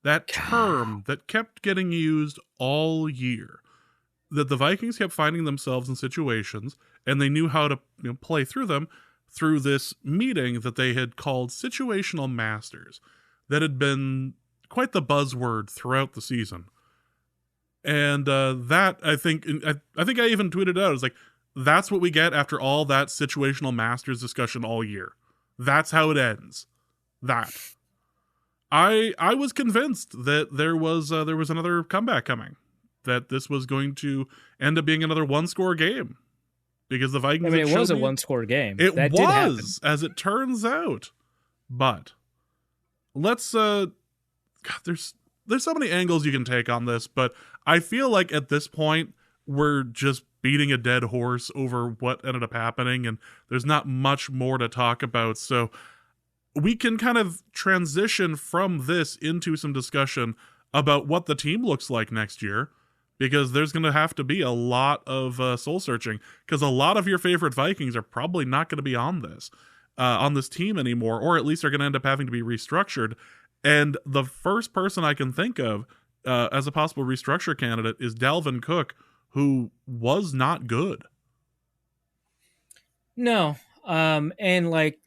That term that kept getting used all year. That the Vikings kept finding themselves in situations, and they knew how to play through them through this meeting that they had called situational masters. That had been quite the buzzword throughout the season. And that, I think I even tweeted out, I was like, that's what we get after all that situational masters discussion all year. That's how it ends. That. I was convinced that there was another comeback coming. that this was going to end up being another one-score game because the Vikings. I mean, it was a one-score game. It that was, as it turns out. But let's God, there's so many angles you can take on this, but I feel like at this point we're just beating a dead horse over what ended up happening, and there's not much more to talk about. So we can kind of transition from this into some discussion about what the team looks like next year, because there's going to have to be a lot of soul searching, because a lot of your favorite Vikings are probably not going to be on this team anymore, or at least are going to end up having to be restructured. And the first person I can think of as a possible restructure candidate is Dalvin Cook, who was not good. No. And like,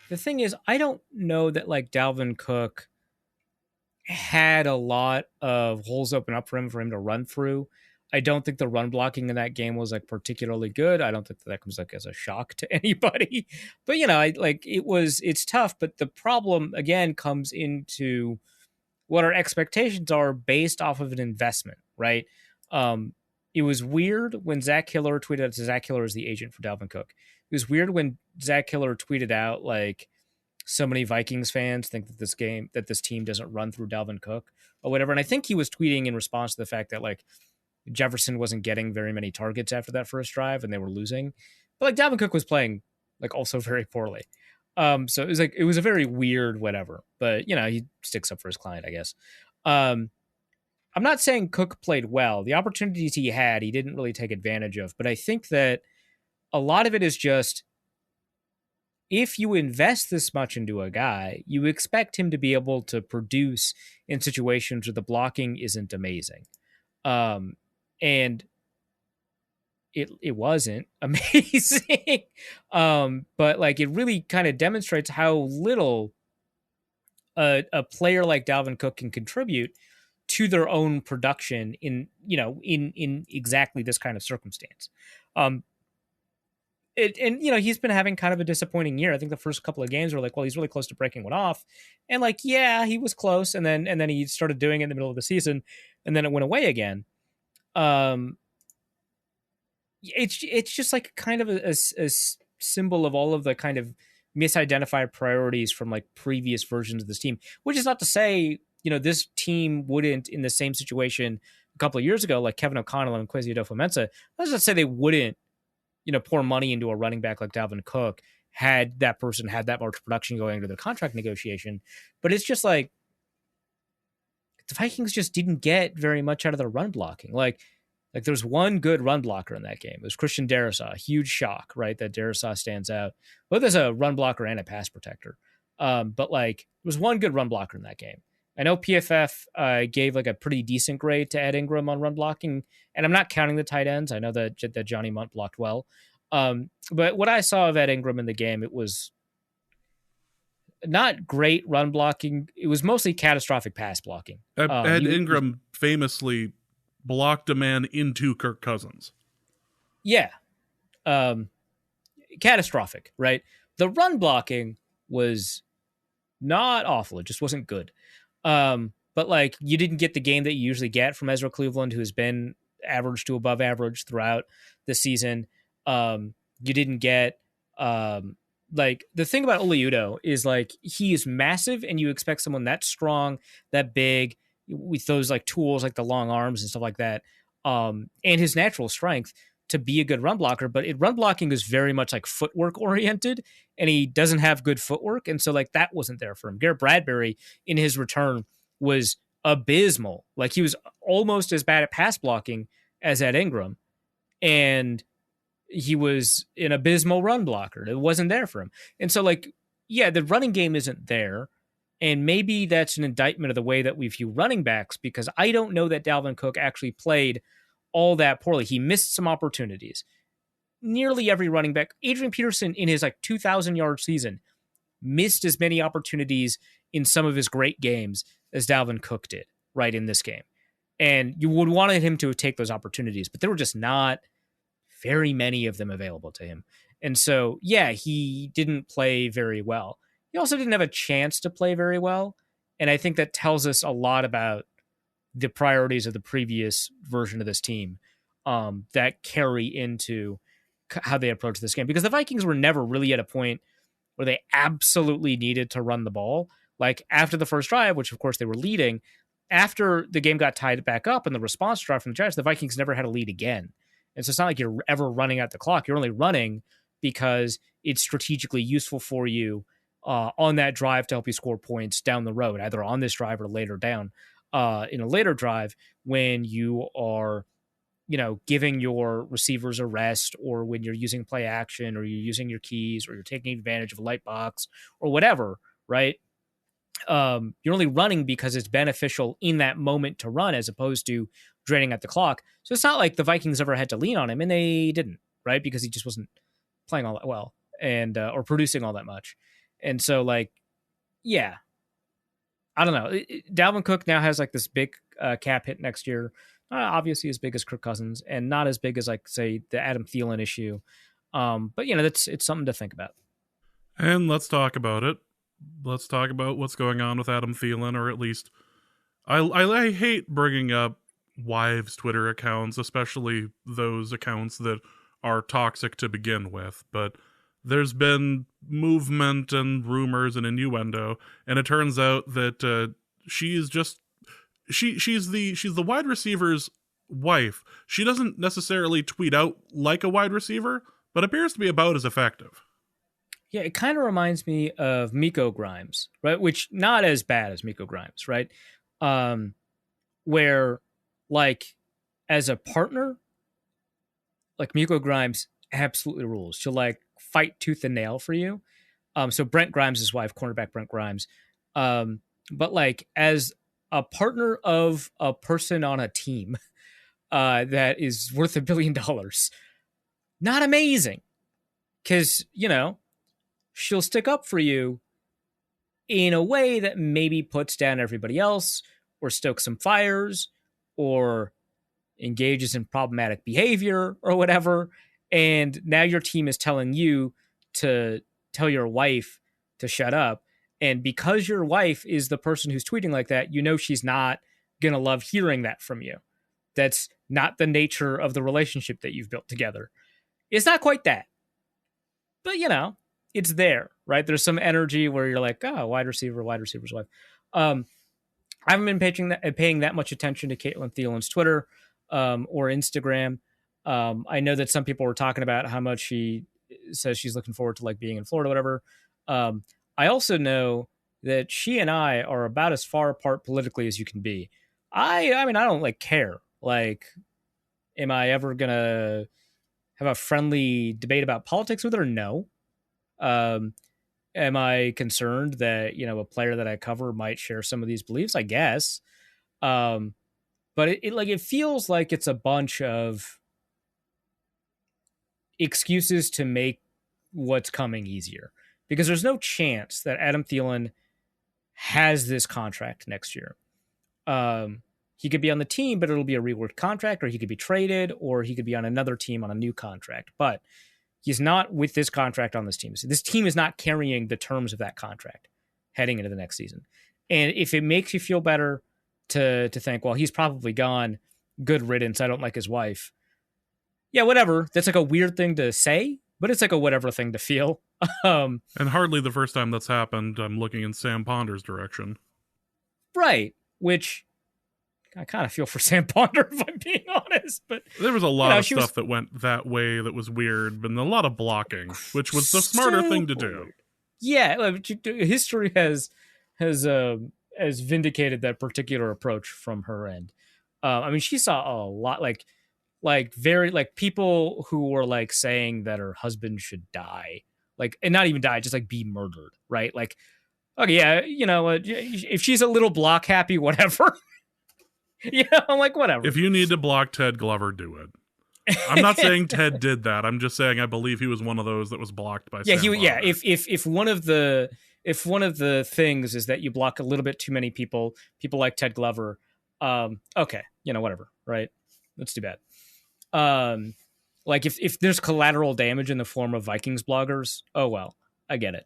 the thing is, I don't know that like Dalvin Cook had a lot of holes open up for him to run through. I don't think the run blocking in that game was like particularly good. I don't think that comes like as a shock to anybody. But it's tough. But the problem again comes into what our expectations are based off of an investment, right? It was weird when Zach Hiller tweeted out. Zach Hiller is the agent for Dalvin Cook. It was weird when Zach Hiller tweeted out like, so many Vikings fans think that this team doesn't run through Dalvin Cook or whatever. And I think he was tweeting in response to the fact that like Jefferson wasn't getting very many targets after that first drive and they were losing. But like Dalvin Cook was playing like also very poorly. So it was a very weird whatever. But he sticks up for his client, I guess. I'm not saying Cook played well. The opportunities he had, he didn't really take advantage of. But I think that a lot of it is just, if you invest this much into a guy, you expect him to be able to produce in situations where the blocking isn't amazing. And it wasn't amazing. But like, it really kind of demonstrates how little a player like Dalvin Cook can contribute to their own production in exactly this kind of circumstance. He's been having kind of a disappointing year. I think the first couple of games were like, well, he's really close to breaking one off. And like, yeah, he was close. And then he started doing it in the middle of the season and then it went away again. It's just like kind of a symbol of all of the kind of misidentified priorities from like previous versions of this team, which is not to say, this team wouldn't in the same situation a couple of years ago, like Kevin O'Connell and Kwesi Adofo-Mensah. Let's not say they wouldn't, pour money into a running back like Dalvin Cook had that person had that much production going into their contract negotiation. But it's just like the Vikings just didn't get very much out of their run blocking. Like there's one good run blocker in that game. It was Christian Darrisaw. A huge shock, right? That Darrisaw stands out both as a run blocker and a pass protector. But like, there was one good run blocker in that game. I know PFF gave like a pretty decent grade to Ed Ingram on run blocking, and I'm not counting the tight ends. I know that Johnny Munt blocked well. But what I saw of Ed Ingram in the game, it was not great run blocking. It was mostly catastrophic pass blocking. Ed Ingram famously blocked a man into Kirk Cousins. Yeah. Catastrophic, right? The run blocking was not awful. It just wasn't good. But like, you didn't get the game that you usually get from Ezra Cleveland, who has been average to above average throughout the season. You didn't get, like, the thing about Oli Udoh is like, he is massive and you expect someone that strong, that big, with those like tools, like the long arms and stuff like that. And his natural strength to be a good run blocker, but run blocking is very much like footwork oriented, and he doesn't have good footwork. And so like that wasn't there for him. Garrett Bradbury in his return was abysmal. Like he was almost as bad at pass blocking as Ed Ingram. And he was an abysmal run blocker. It wasn't there for him. And so like, yeah, the running game isn't there. And maybe that's an indictment of the way that we view running backs, because I don't know that Dalvin Cook actually played all that poorly. He missed some opportunities. Nearly every running back, Adrian Peterson in his like 2,000-yard season, missed as many opportunities in some of his great games as Dalvin Cook did right in this game. And you would wanted him to take those opportunities, but there were just not very many of them available to him. And so, yeah, he didn't play very well. He also didn't have a chance to play very well. And I think that tells us a lot about the priorities of the previous version of this team that carry into how they approach this game. Because the Vikings were never really at a point where they absolutely needed to run the ball. Like after the first drive, which of course they were leading, after the game got tied back up and the response drive from the Giants, the Vikings never had a lead again. And so it's not like you're ever running out the clock. You're only running because it's strategically useful for you on that drive to help you score points down the road, either on this drive or later down in a later drive when you are, giving your receivers a rest, or when you're using play action, or you're using your keys, or you're taking advantage of a light box or whatever, right? You're only running because it's beneficial in that moment to run as opposed to draining at the clock. So it's not like the Vikings ever had to lean on him, and they didn't, right? Because he just wasn't playing all that well and or producing all that much. And so, like, yeah, I don't know. Dalvin Cook now has like this big cap hit next year. Obviously as big as Kirk Cousins, and not as big as, like, say, the Adam Thielen issue. But it's something to think about. And let's talk about it. Let's talk about what's going on with Adam Thielen, or at least I hate bringing up wives' Twitter accounts, especially those accounts that are toxic to begin with. But there's been movement and rumors and innuendo, and it turns out that she's the wide receiver's wife. She doesn't necessarily tweet out like a wide receiver, but appears to be about as effective. Yeah, it kind of reminds me of Miko Grimes, right? Which not as bad as Miko Grimes, right? Where, like, as a partner, like, Miko Grimes absolutely rules. She'll, like, fight tooth and nail for you. So Brent Grimes' wife, cornerback Brent Grimes. But, like, as a partner of a person on a team that is worth $1 billion, not amazing. Because, she'll stick up for you in a way that maybe puts down everybody else, or stokes some fires, or engages in problematic behavior or whatever. And now your team is telling you to tell your wife to shut up. And because your wife is the person who's tweeting like that, she's not going to love hearing that from you. That's not the nature of the relationship that you've built together. It's not quite that. But, it's there, right? There's some energy where you're like, oh, wide receiver's wife. I haven't been paying that much attention to Caitlin Thielen's Twitter or Instagram. I know that some people were talking about how much she says she's looking forward to, like, being in Florida, whatever. I also know that she and I are about as far apart politically as you can be. I mean, I don't, like, care. Like, am I ever going to have a friendly debate about politics with her? No. Am I concerned that, a player that I cover might share some of these beliefs? I guess. But it feels like it's a bunch of excuses to make what's coming easier, because there's no chance that Adam Thielen has this contract next year. He could be on the team, but it'll be a reworked contract, or he could be traded, or he could be on another team on a new contract. But he's not with this contract on this team. So this team is not carrying the terms of that contract heading into the next season. And if it makes you feel better to think, well, he's probably gone, good riddance, I don't like his wife. Yeah, whatever. That's like a weird thing to say, but it's like a whatever thing to feel. And hardly the first time that's happened. I'm looking in Sam Ponder's direction. Right. Which I kind of feel for Sam Ponder, if I'm being honest. But there was a lot of stuff that went that way that was weird, and a lot of blocking, which was the smarter thing to do. Yeah, history has vindicated that particular approach from her end. I mean, she saw a lot, like people who were, like, saying that her husband should die, like, and not even die, just, like, be murdered, right? Like, okay, yeah, if she's a little block happy, whatever. I'm like, whatever. If you need to block Ted Glover, do it. I'm not saying Ted did that. I'm just saying I believe he was one of those that was blocked by. Sam Ponder. Yeah. If one of the things is that you block a little bit too many people like Ted Glover, okay, whatever, right? That's too bad. Like if there's collateral damage in the form of Vikings bloggers, oh well, I get it.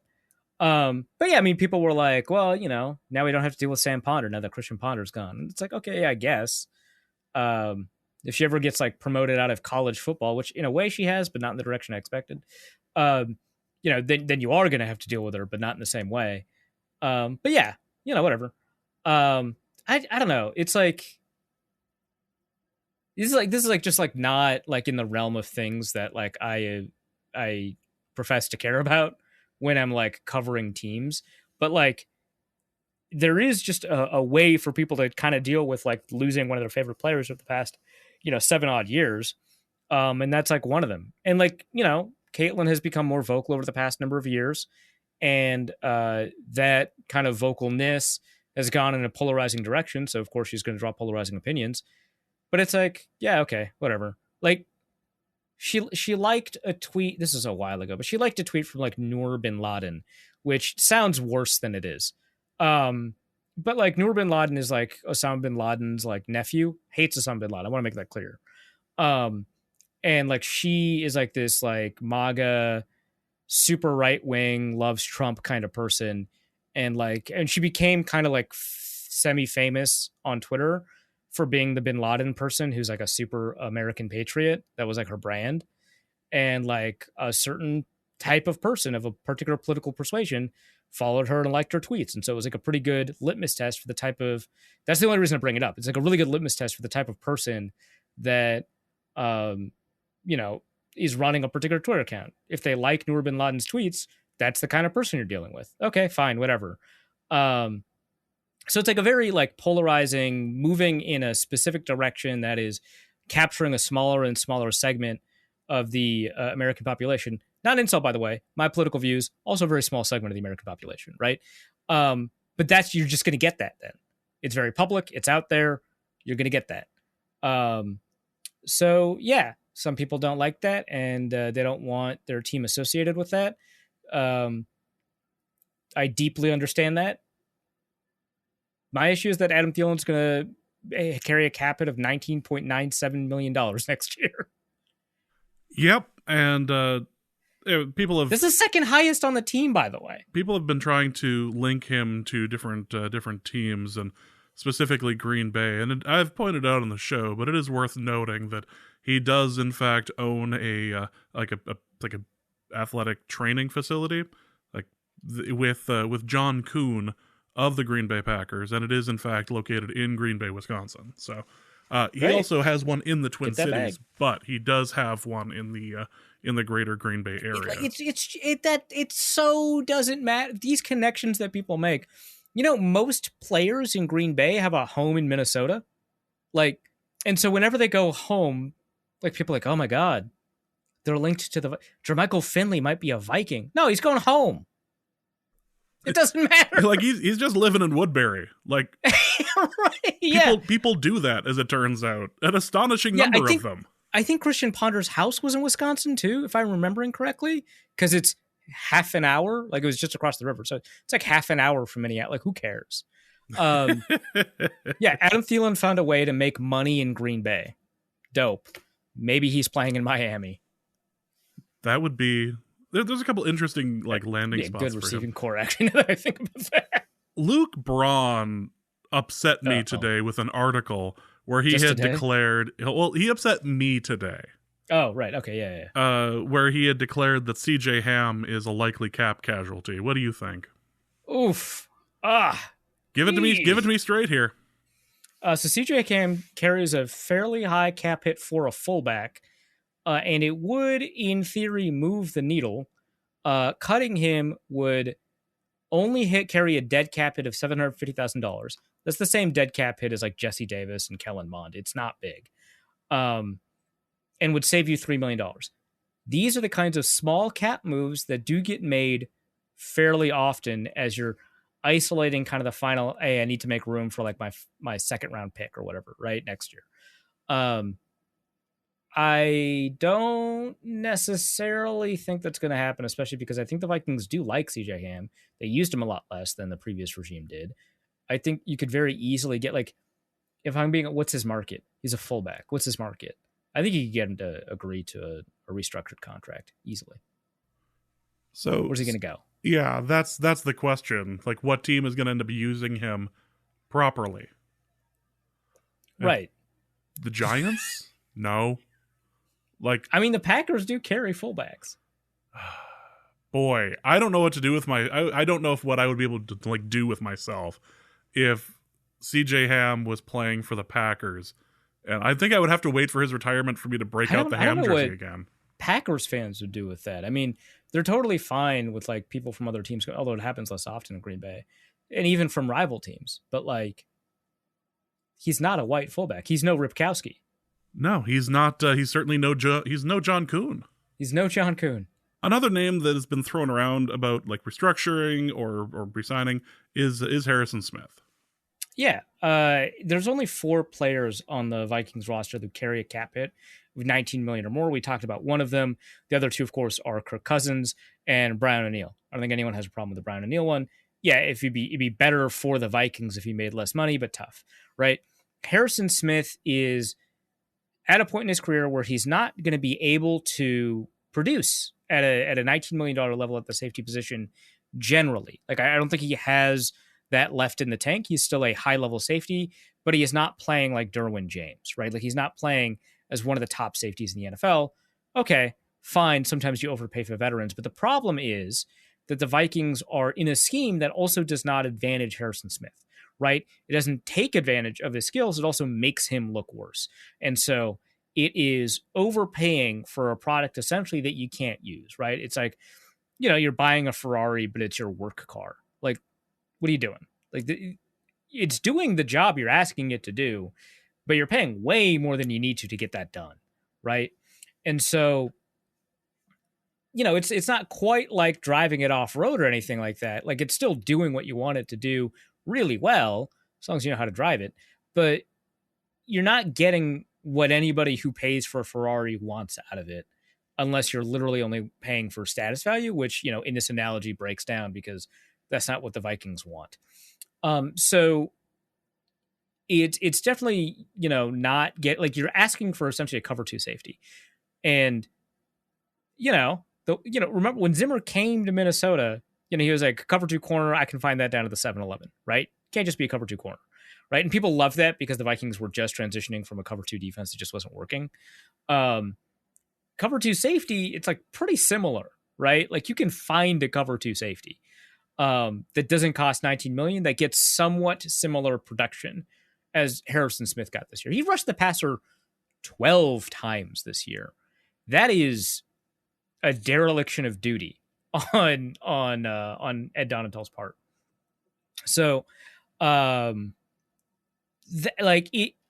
But yeah, I mean, people were like, well, now we don't have to deal with Sam Ponder now that Christian Ponder's gone. And it's like, okay, yeah, I guess. Um, if she ever gets like promoted out of college football, which in a way she has, but not in the direction I expected, um, then you are going to have to deal with her, but not in the same way. But yeah, whatever. I don't know. It's like this is just like not like in the realm of things that like I profess to care about when I'm like covering teams, but like there is just a way for people to kind of deal with like losing one of their favorite players of the past 7 odd years, and that's like one of them. And like Caitlyn has become more vocal over the past number of years, and that kind of vocalness has gone in a polarizing direction, so of course she's going to draw polarizing opinions. But it's like, yeah, okay, whatever. Like she liked a tweet, this is a while ago, but she liked a tweet from like Noor bin Laden, which sounds worse than it is. But like Noor bin Laden is like Osama bin Laden's like nephew, hates Osama bin Laden. I want to make that clear. And like she is like this like MAGA super right wing, loves Trump kind of person. And she became kind of like semi famous on Twitter for being the bin Laden person who's like a super American patriot. That was like her brand. And like a certain type of person of a particular political persuasion followed her and liked her tweets. And so it was like a pretty good litmus test for the type of, that's the only reason to bring it up. It's like a really good litmus test for the type of person that, is running a particular Twitter account. If they like Noor bin Laden's tweets, that's the kind of person you're dealing with. Okay, fine, whatever. So it's like a very like polarizing, moving in a specific direction that is capturing a smaller and smaller segment of the American population. Not an insult, by the way. My political views, also a very small segment of the American population, right? But you're just going to get that then. It's very public. It's out there. You're going to get that. So yeah, some people don't like that, and they don't want their team associated with that. I deeply understand that. My issue is that Adam Thielen's going to carry a cap hit of $19.97 million next year. Yep, and people have... This is second highest on the team, by the way. People have been trying to link him to different teams, and specifically Green Bay. And I've pointed out on the show, but it is worth noting that he does in fact own a athletic training facility, like with John Kuhn of the Green Bay Packers, and it is in fact located in Green Bay, Wisconsin. So he also has one in the Twin Cities, but he does have one in the greater Green Bay area. It so doesn't matter. These connections that people make. Most players in Green Bay have a home in Minnesota. Like, and so whenever they go home, like people are like, oh my God, they're linked to Jermichael Finley might be a Viking. No, he's going home. It doesn't matter. Like he's just living in Woodbury. Like right, people do that, as it turns out. An astonishing number of them. I think Christian Ponder's house was in Wisconsin too, if I'm remembering correctly, because it's half an hour. Like it was just across the river, so it's like half an hour from Minneapolis. Like who cares? Adam Thielen found a way to make money in Green Bay. Dope. Maybe he's playing in Miami. That would be. There's a couple interesting like landing spots. Good receiving core, actually. Now that I think about that. Luke Braun upset me today with an article where he had declared. Well, he upset me today. Oh, right. Okay, yeah. Where he had declared that CJ Ham is a likely cap casualty. What do you think? Oof. Give it to me. Give it to me straight here. So CJ Ham carries a fairly high cap hit for a fullback. And it would, in theory, move the needle. Cutting him would only carry a dead cap hit of $750,000. That's the same dead cap hit as like Jesse Davis and Kellen Mond. It's not big. And would save you $3 million. These are the kinds of small cap moves that do get made fairly often as you're isolating kind of the final, hey, I need to make room for like my second round pick or whatever, right, next year. I don't necessarily think that's going to happen, especially because I think the Vikings do like CJ Ham. They used him a lot less than the previous regime did. I think you could very easily get like, if I'm being, what's his market? He's a fullback. What's his market? I think you could get him to agree to a restructured contract easily. So where's he going to go? Yeah, that's the question. Like, what team is going to end up using him properly? And Right. the Giants? No. Like, I mean, the Packers do carry fullbacks. boy, I don't know what to do with I don't know if what I would be able to like do with myself if CJ Ham was playing for the Packers. And I think I would have to wait for his retirement for me to break out the I don't Ham know jersey what again. Packers fans would do with that. I mean, they're totally fine with like people from other teams, although it happens less often in Green Bay, and even from rival teams. But like, he's not a white fullback. He's no Ripkowski. No, he's not. He's certainly he's no John Kuhn. He's no John Kuhn. Another name that has been thrown around about like restructuring or resigning is Harrison Smith. Yeah, there's only 4 players on the Vikings roster that carry a cap hit of 19 million or more. We talked about one of them. The other 2, of course, are Kirk Cousins and Brian O'Neill. I don't think anyone has a problem with the Brian O'Neill one. Yeah, if it'd be better for the Vikings if he made less money, but tough, right? Harrison Smith is at a point in his career where he's not going to be able to produce at a $19 million level at the safety position generally. Like, I don't think he has that left in the tank. He's still a high level safety, but he is not playing like Derwin James, right? Like, he's not playing as one of the top safeties in the NFL. Okay, fine. Sometimes you overpay for veterans, but the problem is that the Vikings are in a scheme that also does not advantage Harrison Smith, right? It doesn't take advantage of his skills. It also makes him look worse. And so it is overpaying for a product essentially that you can't use, right? It's like, you're buying a Ferrari, but it's your work car. Like, what are you doing? Like, it's doing the job you're asking it to do, but you're paying way more than you need to get that done, right? And so, it's not quite like driving it off road or anything like that. Like, it's still doing what you want it to do really well, as long as you know how to drive it. But you're not getting what anybody who pays for a Ferrari wants out of it, unless you're literally only paying for status value, which, in this analogy breaks down because that's not what the Vikings want. So it's definitely, not like you're asking for essentially a cover 2 safety. And, remember when Zimmer came to Minnesota, he was like, cover 2 corner, I can find that down at the 7-Eleven, right? Can't just be a cover 2 corner, right? And people loved that because the Vikings were just transitioning from a cover 2 defense that just wasn't working. Cover 2 safety, it's like pretty similar, right? Like, you can find a cover 2 safety that doesn't cost 19 million, that gets somewhat similar production as Harrison Smith got this year. He rushed the passer 12 times this year. That is a dereliction of duty on Ed Donatell's part. So,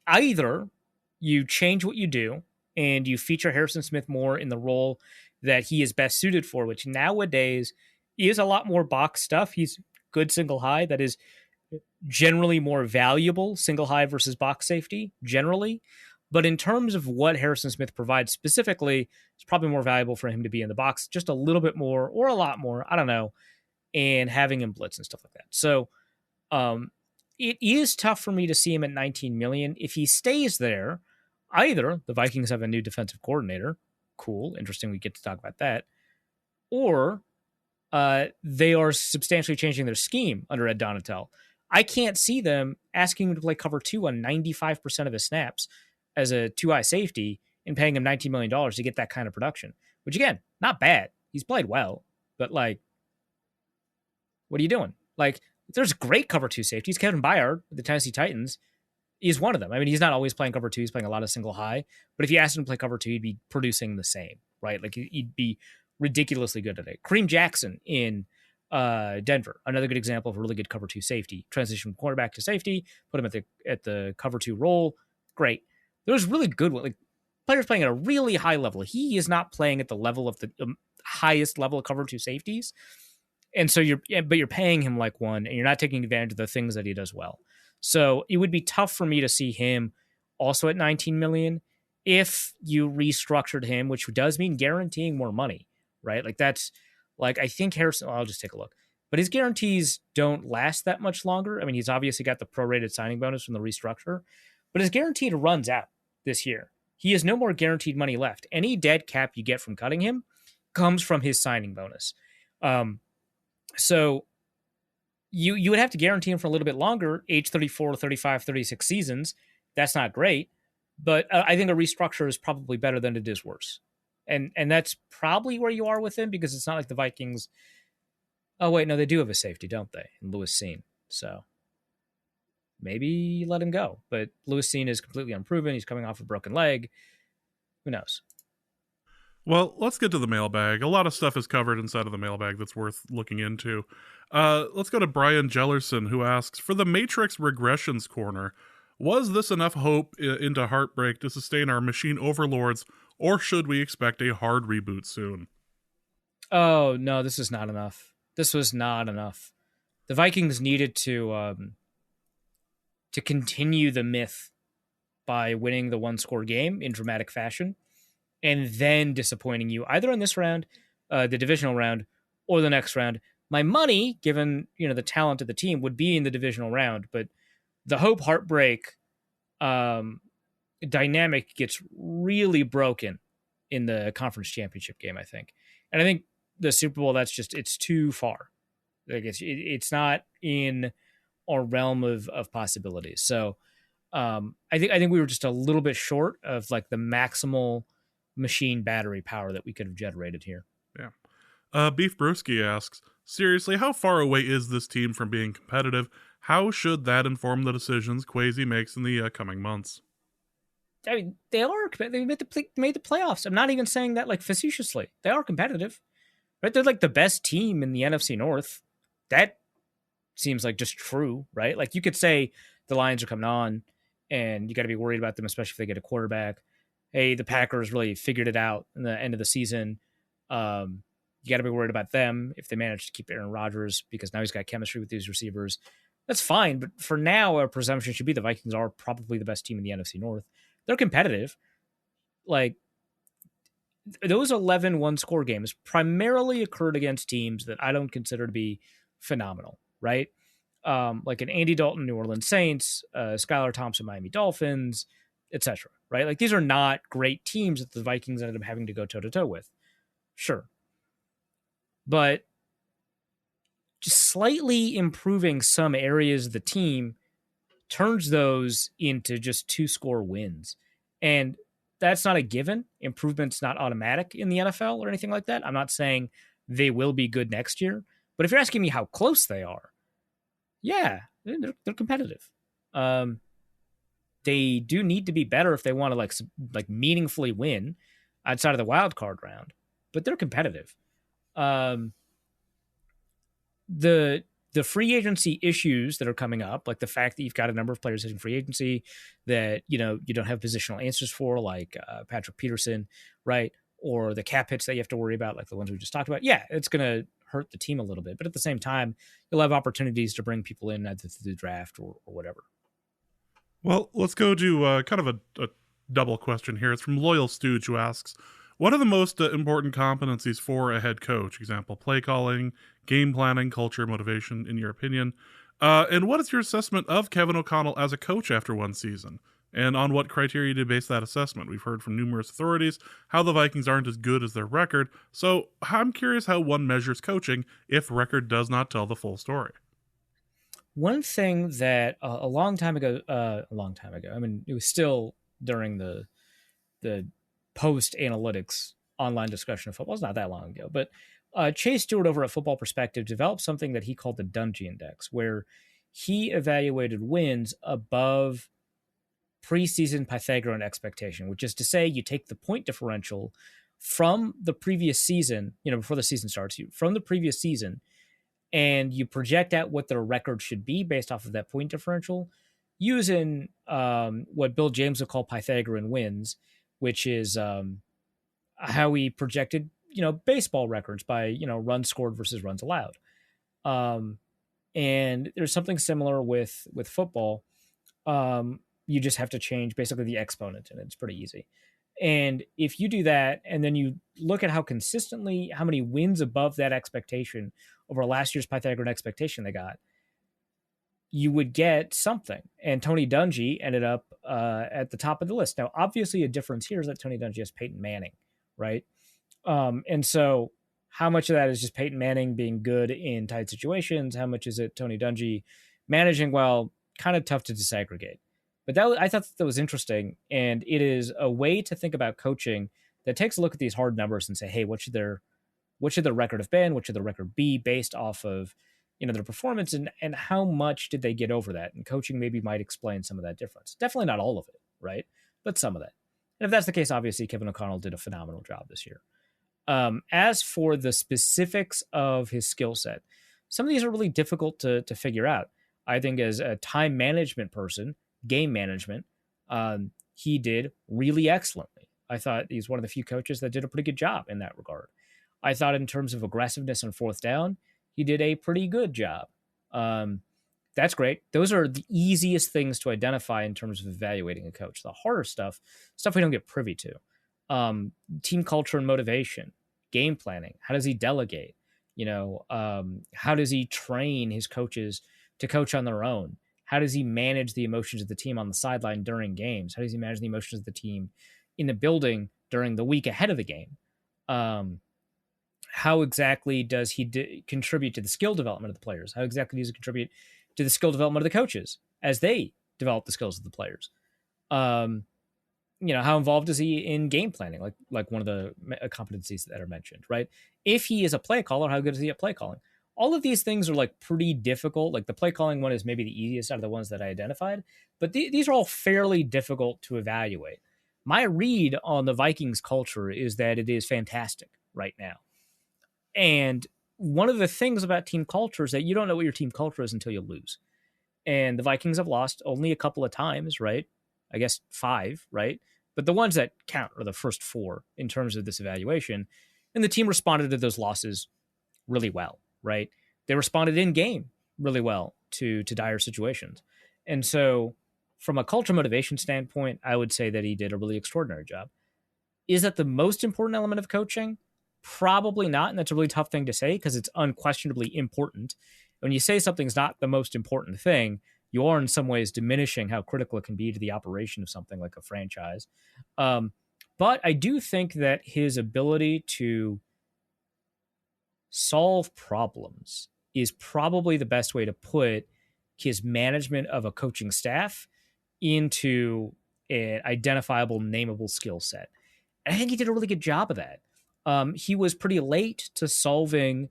either you change what you do and you feature Harrison Smith more in the role that he is best suited for, which nowadays is a lot more box stuff. He's good single high. That is generally more valuable, single high versus box safety, generally. But in terms of what Harrison Smith provides specifically, it's probably more valuable for him to be in the box just a little bit more or a lot more, I don't know, and having him blitz and stuff like that. So it is tough for me to see him at 19 million. If he stays there, either the Vikings have a new defensive coordinator. Cool. Interesting. We get to talk about that. Or they are substantially changing their scheme under Ed Donatell. I can't see them asking him to play cover 2 on 95% of his snaps as a 2-eye safety and paying him $19 million to get that kind of production, which, again, not bad. He's played well, but like, what are you doing? Like, there's great cover 2 safeties. Kevin Byard, the Tennessee Titans, is one of them. I mean, he's not always playing cover 2. He's playing a lot of single high, but if you asked him to play cover 2, he'd be producing the same, right? Like, he'd be ridiculously good at it. Kareem Jackson in Denver, another good example of a really good cover 2 safety. Transition from quarterback to safety, put him at the cover 2 role. Great. There's really good like players playing at a really high level. He is not playing at the level of the highest level of cover 2 safeties. And so you're paying him like one, and you're not taking advantage of the things that he does well. So it would be tough for me to see him also at 19 million if you restructured him, which does mean guaranteeing more money, right? Like, that's like, I think Harrison, I'll just take a look, but his guarantees don't last that much longer. I mean, he's obviously got the prorated signing bonus from the restructure, but his guaranteed runs out this year. He has no more guaranteed money left. Any dead cap you get from cutting him comes from his signing bonus. So you would have to guarantee him for a little bit longer, age 34, 35, 36 seasons. That's not great, but I think a restructure is probably better than it is worse. And that's probably where you are with him, because it's not like the Vikings. Oh wait, no, they do have a safety, don't they? In Lewis Seen. So maybe let him go. But Lewis Seen is completely unproven. He's coming off a broken leg. Who knows? Well, let's get to the mailbag. A lot of stuff is covered inside of the mailbag that's worth looking into. Let's go to Brian Jellerson, who asks, for the Matrix Regressions Corner, was this enough hope into Heartbreak to sustain our machine overlords, or should we expect a hard reboot soon? Oh, no, this is not enough. This was not enough. The Vikings needed to continue the myth by winning the one-score game in dramatic fashion, and then disappointing you either in this round, the divisional round, or the next round. My money, given the talent of the team, would be in the divisional round, but the hope heartbreak dynamic gets really broken in the conference championship game, I think. And I think the Super Bowl, it's too far. Like it's not in our realm of possibilities. So I think we were just a little bit short of like the maximal machine battery power that we could have generated here. Yeah. Beef Brewski asks, seriously, how far away is this team from being competitive? How should that inform the decisions Kwesi makes in the coming months? I mean, they made the playoffs. I'm not even saying that like facetiously. They are competitive, right? They're like the best team in the NFC North. That seems like just true, right? Like you could say the Lions are coming on and you got to be worried about them, especially if they get a quarterback. Hey, the Packers really figured it out in the end of the season. You got to be worried about them if they manage to keep Aaron Rodgers, because now he's got chemistry with these receivers. That's fine. But for now, our presumption should be the Vikings are probably the best team in the NFC North. They're competitive. Like those 11 one-score games primarily occurred against teams that I don't consider to be phenomenal, right? Like an Andy Dalton New Orleans Saints, Skylar Thompson Miami Dolphins, etc. Right? Like these are not great teams that the Vikings ended up having to go toe-to-toe with. Sure. But just slightly improving some areas of the team turns those into just 2-score wins. And that's not a given. Improvement's not automatic in the NFL or anything like that. I'm not saying they will be good next year. But if you're asking me how close they are, yeah, they're competitive. They do need to be better if they want to like meaningfully win outside of the wild card round. But they're competitive. The free agency issues that are coming up, like the fact that you've got a number of players hitting free agency that you don't have positional answers for, like Patrick Peterson, right? Or the cap hits that you have to worry about, like the ones we just talked about. Yeah, it's going to hurt the team a little bit, but at the same time, you'll have opportunities to bring people in either through the draft or whatever. Well, let's go to kind of a double question here. It's from Loyal Stooge, who asks, what are the most important competencies for a head coach? Example, play calling, game planning, culture, motivation, in your opinion. And what is your assessment of Kevin O'Connell as a coach after one season? And on what criteria do you base that assessment? We've heard from numerous authorities how the Vikings aren't as good as their record. So I'm curious how one measures coaching if record does not tell the full story. One thing that a long time ago, I mean, it was still during the post analytics online discussion of football. It's not that long ago, but Chase Stewart over at Football Perspective developed something that he called the Dungy Index, where he evaluated wins above preseason Pythagorean expectation, which is to say you take the point differential from the previous season, before the season starts, from the previous season, and you project out what their record should be based off of that point differential using what Bill James would call Pythagorean wins, which is how we projected, baseball records by, runs scored versus runs allowed. And there's something similar with football. You just have to change basically the exponent, and it's pretty easy. And if you do that, and then you look at how many wins above that expectation over last year's Pythagorean expectation they got, you would get something. And Tony Dungy ended up at the top of the list. Now, obviously, a difference here is that Tony Dungy has Peyton Manning, right? And so How much of that is just Peyton Manning being good in tight situations? How much is it Tony Dungy managing well? Kind of tough to disaggregate. But I thought that was interesting, and it is a way to think about coaching that takes a look at these hard numbers and say, hey, what should their record have been? What should the record be based off of their performance, and how much did they get over that? And coaching maybe might explain some of that difference. Definitely not all of it, right? But some of that. And if that's the case, obviously Kevin O'Connell did a phenomenal job this year. As for the specifics of his skill set, some of these are really difficult to figure out. I think as a time management person, game management, he did really excellently. I thought he's one of the few coaches that did a pretty good job in that regard. I thought in terms of aggressiveness on fourth down, he did a pretty good job. That's great. Those are the easiest things to identify in terms of evaluating a coach. The harder stuff we don't get privy to. Team culture and motivation, game planning. How does he delegate? How does he train his coaches to coach on their own? How does he manage the emotions of the team on the sideline during games? How does he manage the emotions of the team in the building during the week ahead of the game? How exactly does he contribute to the skill development of the players? How exactly does he contribute to the skill development of the coaches as they develop the skills of the players? How involved is he in game planning? Like one of the competencies that are mentioned, right? If he is a play caller, how good is he at play calling? All of these things are like pretty difficult. Like the play calling one is maybe the easiest out of the ones that I identified, but these are all fairly difficult to evaluate. My read on the Vikings culture is that it is fantastic right now. And one of the things about team culture is that you don't know what your team culture is until you lose. And the Vikings have lost only a couple of times, right? I guess 5, right? But the ones that count are the first 4 in terms of this evaluation. And the team responded to those losses really well, right? They responded in game really well to dire situations. And so from a culture motivation standpoint, I would say that he did a really extraordinary job. Is that the most important element of coaching? Probably not, and that's a really tough thing to say because it's unquestionably important. When you say something's not the most important thing, you are in some ways diminishing how critical it can be to the operation of something like a franchise. But I do think that his ability to solve problems is probably the best way to put his management of a coaching staff into an identifiable, nameable skill set. And I think he did a really good job of that. He was pretty late to solving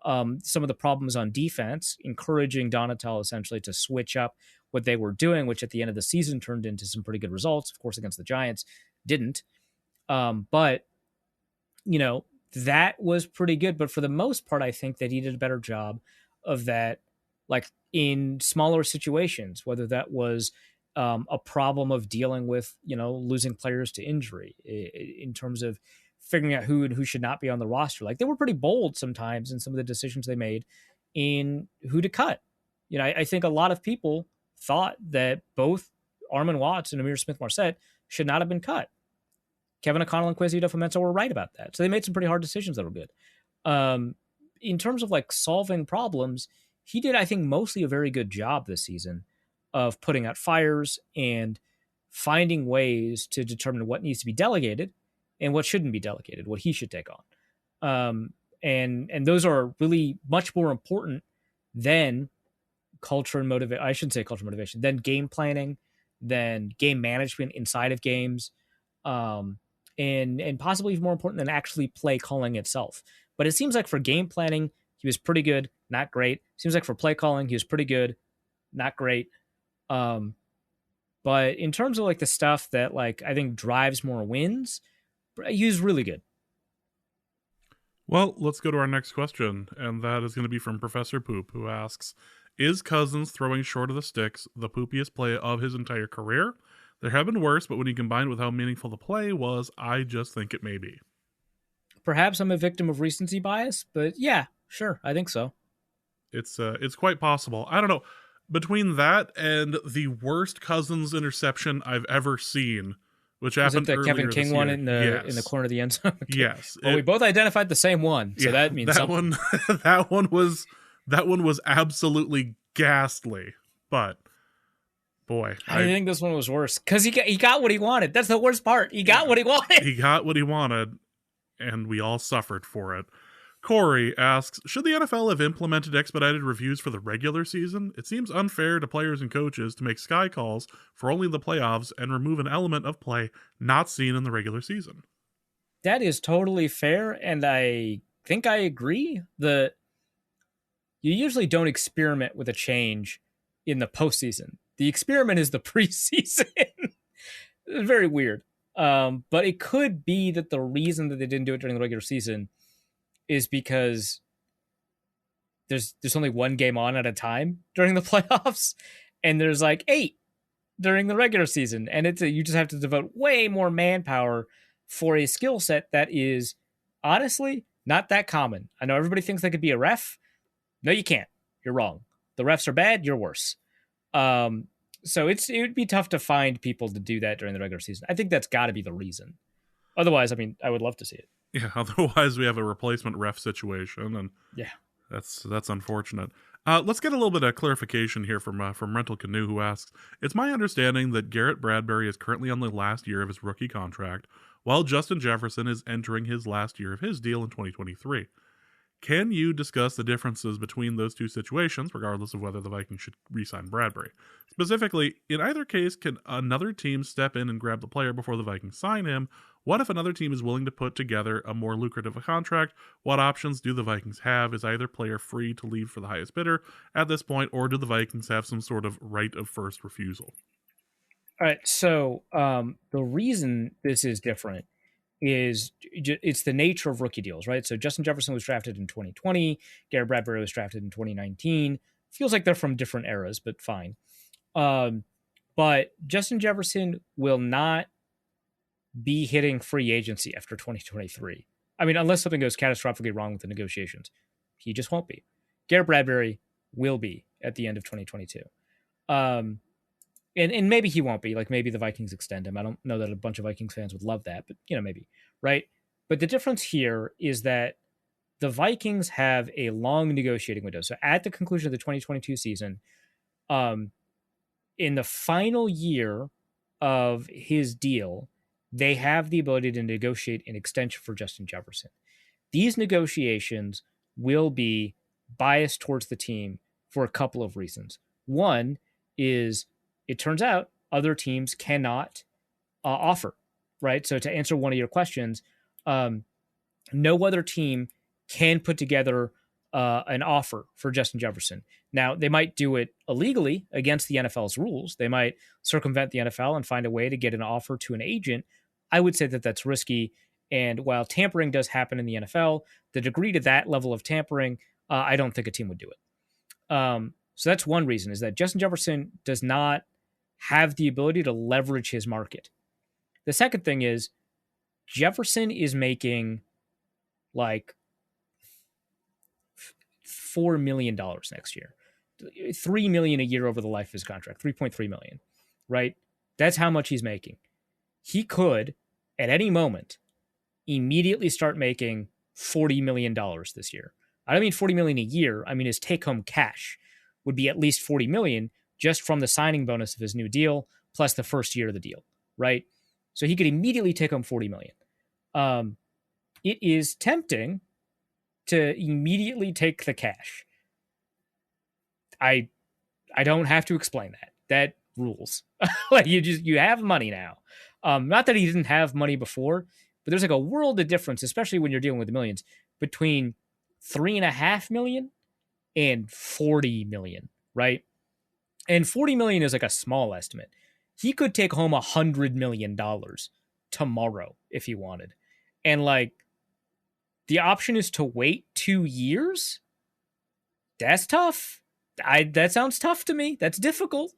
some of the problems on defense, encouraging Donatel essentially to switch up what they were doing, which at the end of the season turned into some pretty good results. Of course, against the Giants, didn't. But that was pretty good. But for the most part, I think that he did a better job of that, like in smaller situations, whether that was a problem of dealing with, losing players to injury in terms of figuring out who and who should not be on the roster. Like they were pretty bold sometimes in some of the decisions they made in who to cut. I think a lot of people thought that both Armon Watts and Amir Smith-Marset should not have been cut. Kevin O'Connell and Kwesi Adofo-Mensah were right about that. So they made some pretty hard decisions that were good. In terms of like solving problems, he did, I think, mostly a very good job this season of putting out fires and finding ways to determine what needs to be delegated and what shouldn't be delegated, what he should take on. And those are really much more important than culture and motivation. I shouldn't say culture and motivation, than game planning, than game management inside of games, and possibly even more important than actually play calling itself. But it seems like for game planning, he was pretty good, not great. Seems like for play calling, he was pretty good, not great. But in terms of like the stuff that like I think drives more wins, he was really good. Well, let's go to our next question, and that is going to be from Professor Poop, who asks, is Cousins throwing short of the sticks the poopiest play of his entire career? There have been worse, but when you combine with how meaningful the play was, I just think it may be. Perhaps I'm a victim of recency bias, but yeah, sure, I think so. It's quite possible. I don't know. Between that and the worst Cousins interception I've ever seen, which happened earlier the Kevin King this one year. in the corner of the end zone? Okay. Yes. Well, we both identified the same one, so that means something. That one was absolutely ghastly. But boy, I think this one was worse because he got what he wanted. That's the worst part. He got what he wanted. He got what he wanted, and we all suffered for it. Corey asks, should the NFL have implemented expedited reviews for the regular season? It seems unfair to players and coaches to make sky calls for only the playoffs and remove an element of play not seen in the regular season. That is totally fair, and I think I agree. You usually don't experiment with a change in the postseason. The experiment is the preseason. Very weird. But it could be that the reason that they didn't do it during the regular season is because there's only one game on at a time during the playoffs, and there's like 8 during the regular season, and you just have to devote way more manpower for a skill set that is honestly not that common. I know everybody thinks they could be a ref. No, you can't. You're wrong. The refs are bad. You're worse. So it would be tough to find people to do that during the regular season. I think that's got to be the reason. Otherwise, I mean, I would love to see it. Yeah, otherwise we have a replacement ref situation, and yeah, that's unfortunate. Let's get a little bit of clarification here from Rental Canoe, who asks, it's my understanding that Garrett Bradbury is currently on the last year of his rookie contract, while Justin Jefferson is entering his last year of his deal in 2023. Can you discuss the differences between those two situations, regardless of whether the Vikings should re-sign Bradbury? Specifically, in either case, can another team step in and grab the player before the Vikings sign him? What if another team is willing to put together a more lucrative contract? What options do the Vikings have? Is either player free to leave for the highest bidder at this point, or do the Vikings have some sort of right of first refusal? All right, so the reason this is different is it's the nature of rookie deals, right? So Justin Jefferson was drafted in 2020. Garrett Bradbury was drafted in 2019. Feels like they're from different eras, but fine. But Justin Jefferson will not be hitting free agency after 2023. I mean, unless something goes catastrophically wrong with the negotiations, he just won't be. Garrett Bradbury will be at the end of 2022. And maybe he won't be. Like, maybe the Vikings extend him. I don't know that a bunch of Vikings fans would love that, but, maybe, right? But the difference here is that the Vikings have a long negotiating window. So at the conclusion of the 2022 season, in the final year of his deal, they have the ability to negotiate an extension for Justin Jefferson. These negotiations will be biased towards the team for a couple of reasons. One is, it turns out other teams cannot offer, right? So to answer one of your questions, no other team can put together an offer for Justin Jefferson. Now, they might do it illegally against the NFL's rules. They might circumvent the NFL and find a way to get an offer to an agent. I would say that that's risky. And while tampering does happen in the NFL, the degree to that level of tampering, I don't think a team would do it. So that's one reason, is that Justin Jefferson does not have the ability to leverage his market. The second thing is, Jefferson is making like $4 million next year, $3 million a year over the life of his contract, $3.3 million, right? That's how much he's making. He could, at any moment, immediately start making $40 million this year. I don't mean $40 million a year. I mean, his take-home cash would be at least $40 million just from the signing bonus of his new deal, plus the first year of the deal, right? So he could immediately take home $40 million. It is tempting to immediately take the cash. I don't have to explain that. That rules. Like, you have money now. Not that he didn't have money before, but there's like a world of difference, especially when you're dealing with the millions, between $3.5 million and $40 million, right? And $40 million is like a small estimate. He could take home $100 million tomorrow if he wanted. And like, the option is to wait 2 years. That's tough. That sounds tough to me. That's difficult.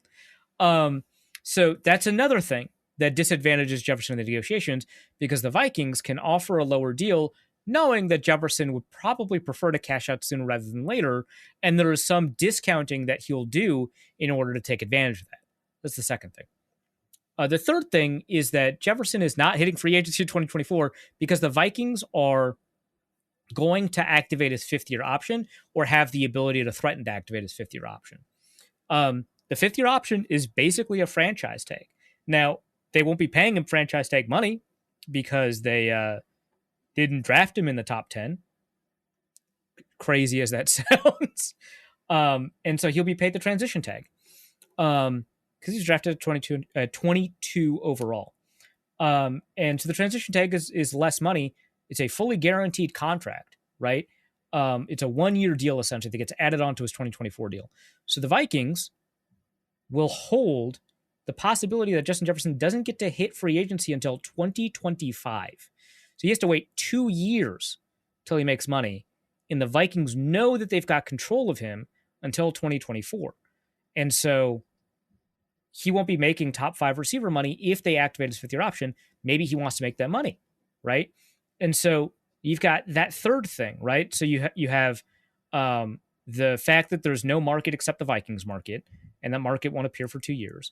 So that's another thing that disadvantages Jefferson in the negotiations, because the Vikings can offer a lower deal knowing that Jefferson would probably prefer to cash out sooner rather than later, and there is some discounting that he'll do in order to take advantage of that. That's the second thing. The third thing is that Jefferson is not hitting free agency in 2024 because the Vikings are going to activate his fifth-year option, or have the ability to threaten to activate his fifth-year option. The fifth-year option is basically a franchise tag. Now, they won't be paying him franchise tag money because they didn't draft him in the top 10. crazy as that sounds. And so he'll be paid the transition tag. Because he's drafted at 22 overall. And so the transition tag is less money. It's a fully guaranteed contract, right? It's a 1-year deal essentially that gets added onto his 2024 deal. So the Vikings will hold the possibility that Justin Jefferson doesn't get to hit free agency until 2025. So he has to wait 2 years till he makes money. And the Vikings know that they've got control of him until 2024. And so he won't be making top 5 receiver money if they activate his 5th-year option. Maybe he wants to make that money, right? And so you've got that third thing, right? So you have the fact that there's no market except the Vikings market, and that market won't appear for 2 years.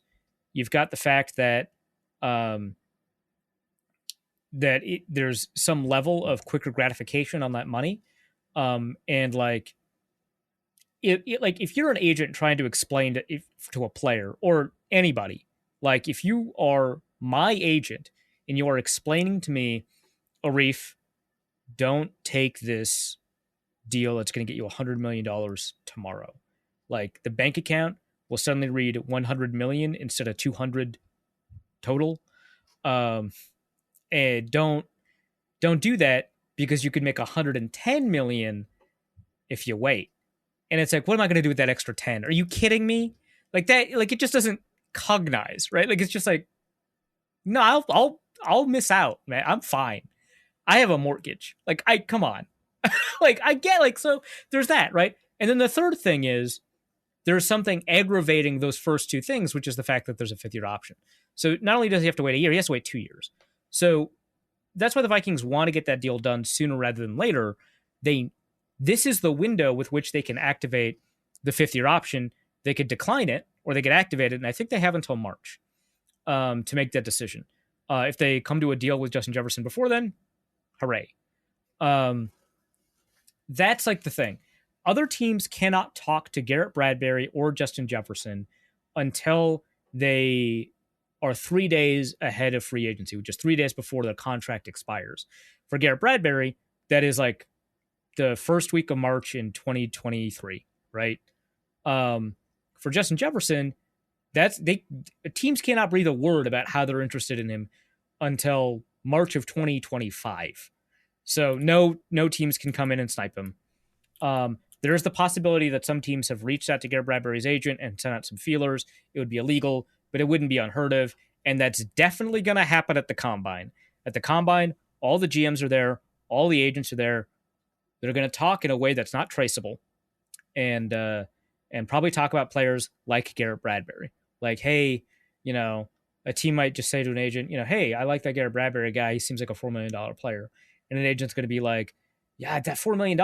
You've got the fact that there's some level of quicker gratification on that money, and like like if you're an agent trying to explain to a player or anybody, like if you are my agent and you are explaining to me, Arif, don't take this deal that's going to get you $100 million tomorrow. Like the bank account will suddenly read 100 million instead of 200 total. And don't do that because you could make 110 million if you wait. And it's like, what am I going to do with that extra 10? Are you kidding me? Like that, like it just doesn't cognize, right? Like it's just like, no, I'll miss out, man. I'm fine. I have a mortgage. Like come on. Like I get like, so there's that, right? And then the third thing is there's something aggravating those first two things, which is the fact that there's a 5th-year option. So not only does he have to wait a year, he has to wait 2 years. So that's why the Vikings want to get that deal done sooner rather than later. This is the window with which they can activate the 5th-year option. They could decline it or they could activate it. And I think they have until March to make that decision. If they come to a deal with Justin Jefferson before then, hooray. That's like the thing. Other teams cannot talk to Garrett Bradbury or Justin Jefferson until they are 3 days ahead of free agency, which is 3 days before the contract expires. For Garrett Bradbury, that is like the first week of March in 2023, right? For Justin Jefferson, teams cannot breathe a word about how they're interested in him until March of 2025. So no teams can come in and snipe him. There is the possibility that some teams have reached out to Garrett Bradbury's agent and sent out some feelers. It would be illegal, but it wouldn't be unheard of. And that's definitely going to happen at the Combine. At the Combine, all the GMs are there. All the agents are there. They're going to talk in a way that's not traceable and probably talk about players like Garrett Bradbury. Like, hey, a team might just say to an agent, hey, I like that Garrett Bradbury guy. He seems like a $4 million player. And an agent's going to be like, yeah, that $4 million,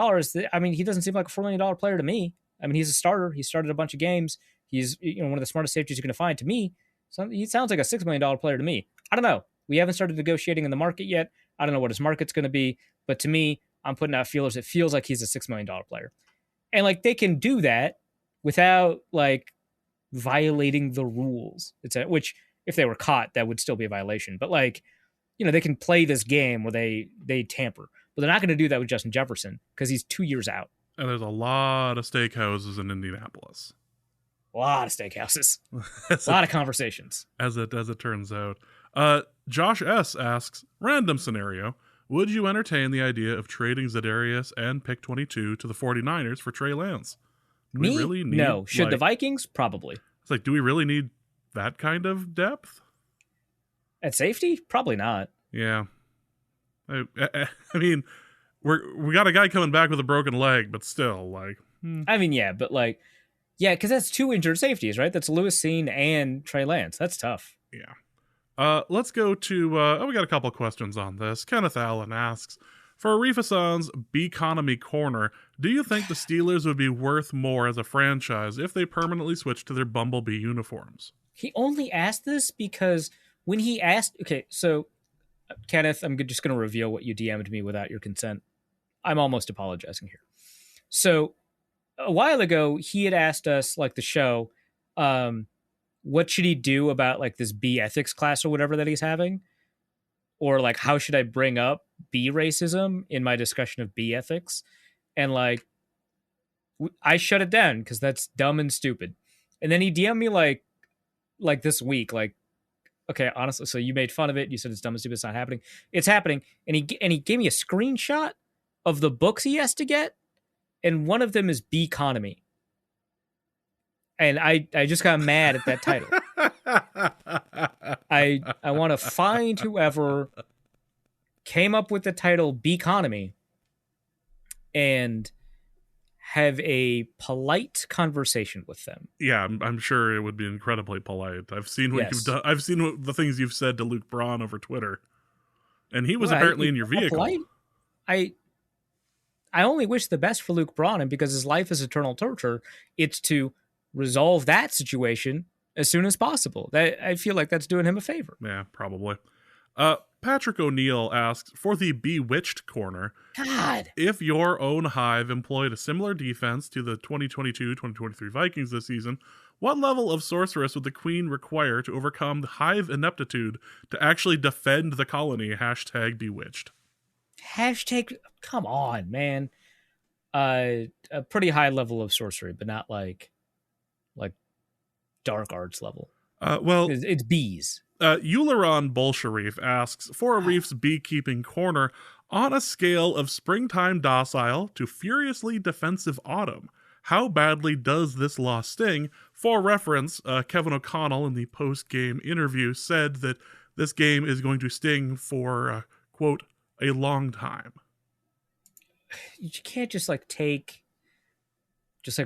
I mean, he doesn't seem like a $4 million player to me. I mean, he's a starter. He started a bunch of games. He's one of the smartest safeties you're going to find to me. So he sounds like a $6 million player to me. I don't know. We haven't started negotiating in the market yet. I don't know what his market's going to be. But to me, I'm putting out feelers. It feels like he's a $6 million player. And like they can do that without like violating the rules. Which if they were caught, that would still be a violation. But like, they can play this game where they tamper. But they're not going to do that with Justin Jefferson because he's 2 years out. And there's a lot of steakhouses in Indianapolis. A lot of steakhouses. A lot of conversations. As it turns out. Josh S. asks, random scenario, would you entertain the idea of trading Za'Darius and pick 22 to the 49ers for Trey Lance? Do Me? we really need, no. Should the Vikings? Probably. It's like, do we really need that kind of depth? At safety? Probably not. Yeah. I mean, we got a guy coming back with a broken leg, but still, like... I mean, yeah, but like... Yeah, because that's 2 injured safeties, right? That's Lewis Seen and Trey Lance. That's tough. Yeah. Let's go to... we got a couple questions on this. Kenneth Allen asks, for Arif Hassan's B-Economy Corner, do you think the Steelers would be worth more as a franchise if they permanently switched to their Bumblebee uniforms? He only asked this because when he asked... Okay, so... Kenneth, I'm just going to reveal what you DM'd me without your consent. I'm almost apologizing here. So a while ago, he had asked us, like the show, what should he do about like this B ethics class or whatever that he's having? Or like, how should I bring up B racism in my discussion of B ethics? And like, I shut it down because that's dumb and stupid. And then he DM'd me like this week, like, okay, honestly, so you made fun of it. You said it's dumb and stupid. It's not happening. It's happening. And he gave me a screenshot of the books he has to get, and one of them is Beconomy. And I just got mad at that title. I want to find whoever came up with the title Beconomy and have a polite conversation with them. Yeah, I'm sure it would be incredibly polite. I've seen what you've done. I've seen the things you've said to Luke Braun over Twitter, and he was apparently in your vehicle. Polite? I only wish the best for Luke Braun, and because his life is eternal torture, it's to resolve that situation as soon as possible. I feel like that's doing him a favor. Yeah, probably. Patrick O'Neill asks, for the Bewitched corner, God, if your own hive employed a similar defense to the 2022-2023 Vikings this season, what level of sorceress would the queen require to overcome the hive ineptitude to actually defend the colony? # Bewitched. Come on, man. A pretty high level of sorcery, but not like dark arts level. Well, it's bees. Euleron Bolsharif asks, for Arif's beekeeping corner, on a scale of springtime docile to furiously defensive autumn, how badly does this loss sting? For reference, Kevin O'Connell in the post-game interview said that this game is going to sting for, quote, a long time. You can't just take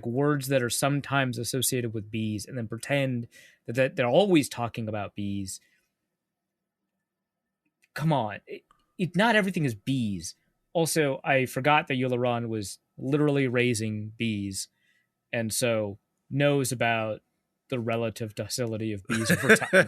words that are sometimes associated with bees and then pretend that they're always talking about bees. Come on. Not everything is bees. Also, I forgot that Euleron was literally raising bees, and so knows about the relative docility of bees over time.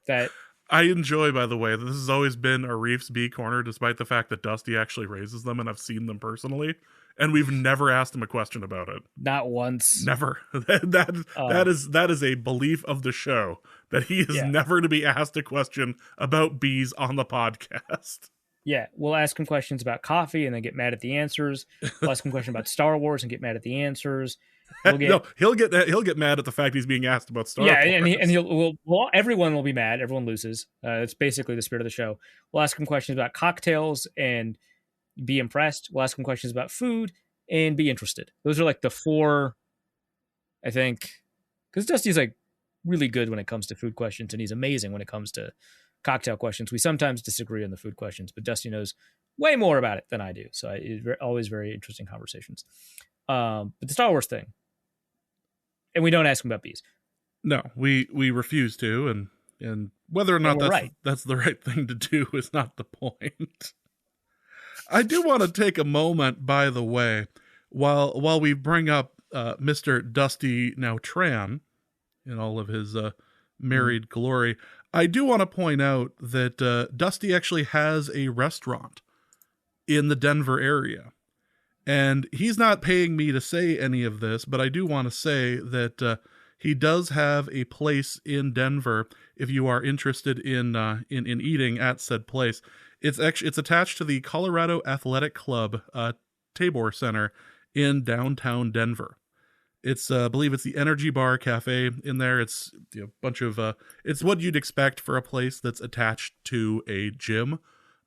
That I enjoy, by the way, that this has always been Arif's bee corner, despite the fact that Dusty actually raises them, and I've seen them personally, and we've never asked him a question about it. Not once. Never. That is a belief of the show, that he is never to be asked a question about bees on the podcast. Yeah, we'll ask him questions about coffee and then get mad at the answers. We'll ask him questions about Star Wars and get mad at the answers. He'll get mad at the fact he's being asked about Star Wars. Yeah, and everyone will be mad. Everyone loses. It's basically the spirit of the show. We'll ask him questions about cocktails and be impressed. We'll ask him questions about food and be interested. Those are the four, I think, because Dusty's really good when it comes to food questions, and he's amazing when it comes to cocktail questions. We sometimes disagree on the food questions, but Dusty knows way more about it than I do. So it's always very interesting conversations. But the Star Wars thing, and we don't ask him about bees. No, we refuse to, and whether or not that's the right thing to do is not the point. I do want to take a moment, by the way, while we bring up Mr. Dusty now Tran in all of his married glory. I do want to point out that Dusty actually has a restaurant in the Denver area. And he's not paying me to say any of this, but I do want to say that he does have a place in Denver if you are interested in eating at said place. It's attached to the Colorado Athletic Club Tabor Center in downtown Denver. I believe it's the Energy Bar Cafe in there. It's a bunch of it's what you'd expect for a place that's attached to a gym,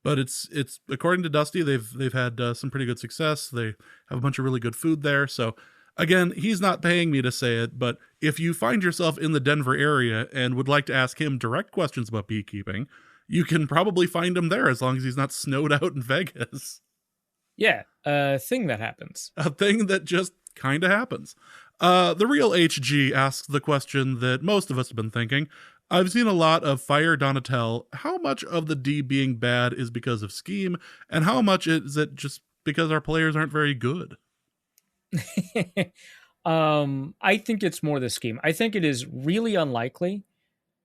but it's according to Dusty, they've had some pretty good success. They have a bunch of really good food there. So again, he's not paying me to say it, but if you find yourself in the Denver area and would like to ask him direct questions about beekeeping, you can probably find him there as long as he's not snowed out in Vegas. Yeah, a thing that happens. A thing that just kind of happens. The real HG asks the question that most of us have been thinking. I've seen a lot of Fire Donatel. How much of the D being bad is because of scheme, and how much is it just because our players aren't very good? I think it's more the scheme. I think it is really unlikely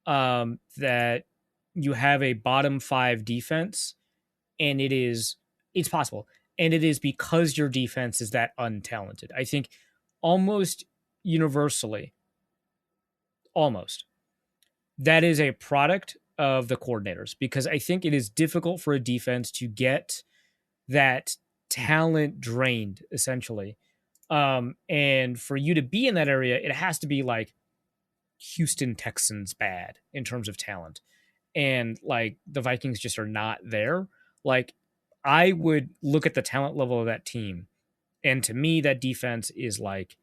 that you have a bottom 5 defense, and it's possible. And it is because your defense is that untalented. I think almost universally, that is a product of the coordinators, because I think it is difficult for a defense to get that talent drained, essentially, And for you to be in that area, it has to be like Houston Texans bad in terms of talent. And like the Vikings just are not there. Like I would look at the talent level of that team. And to me, that defense is like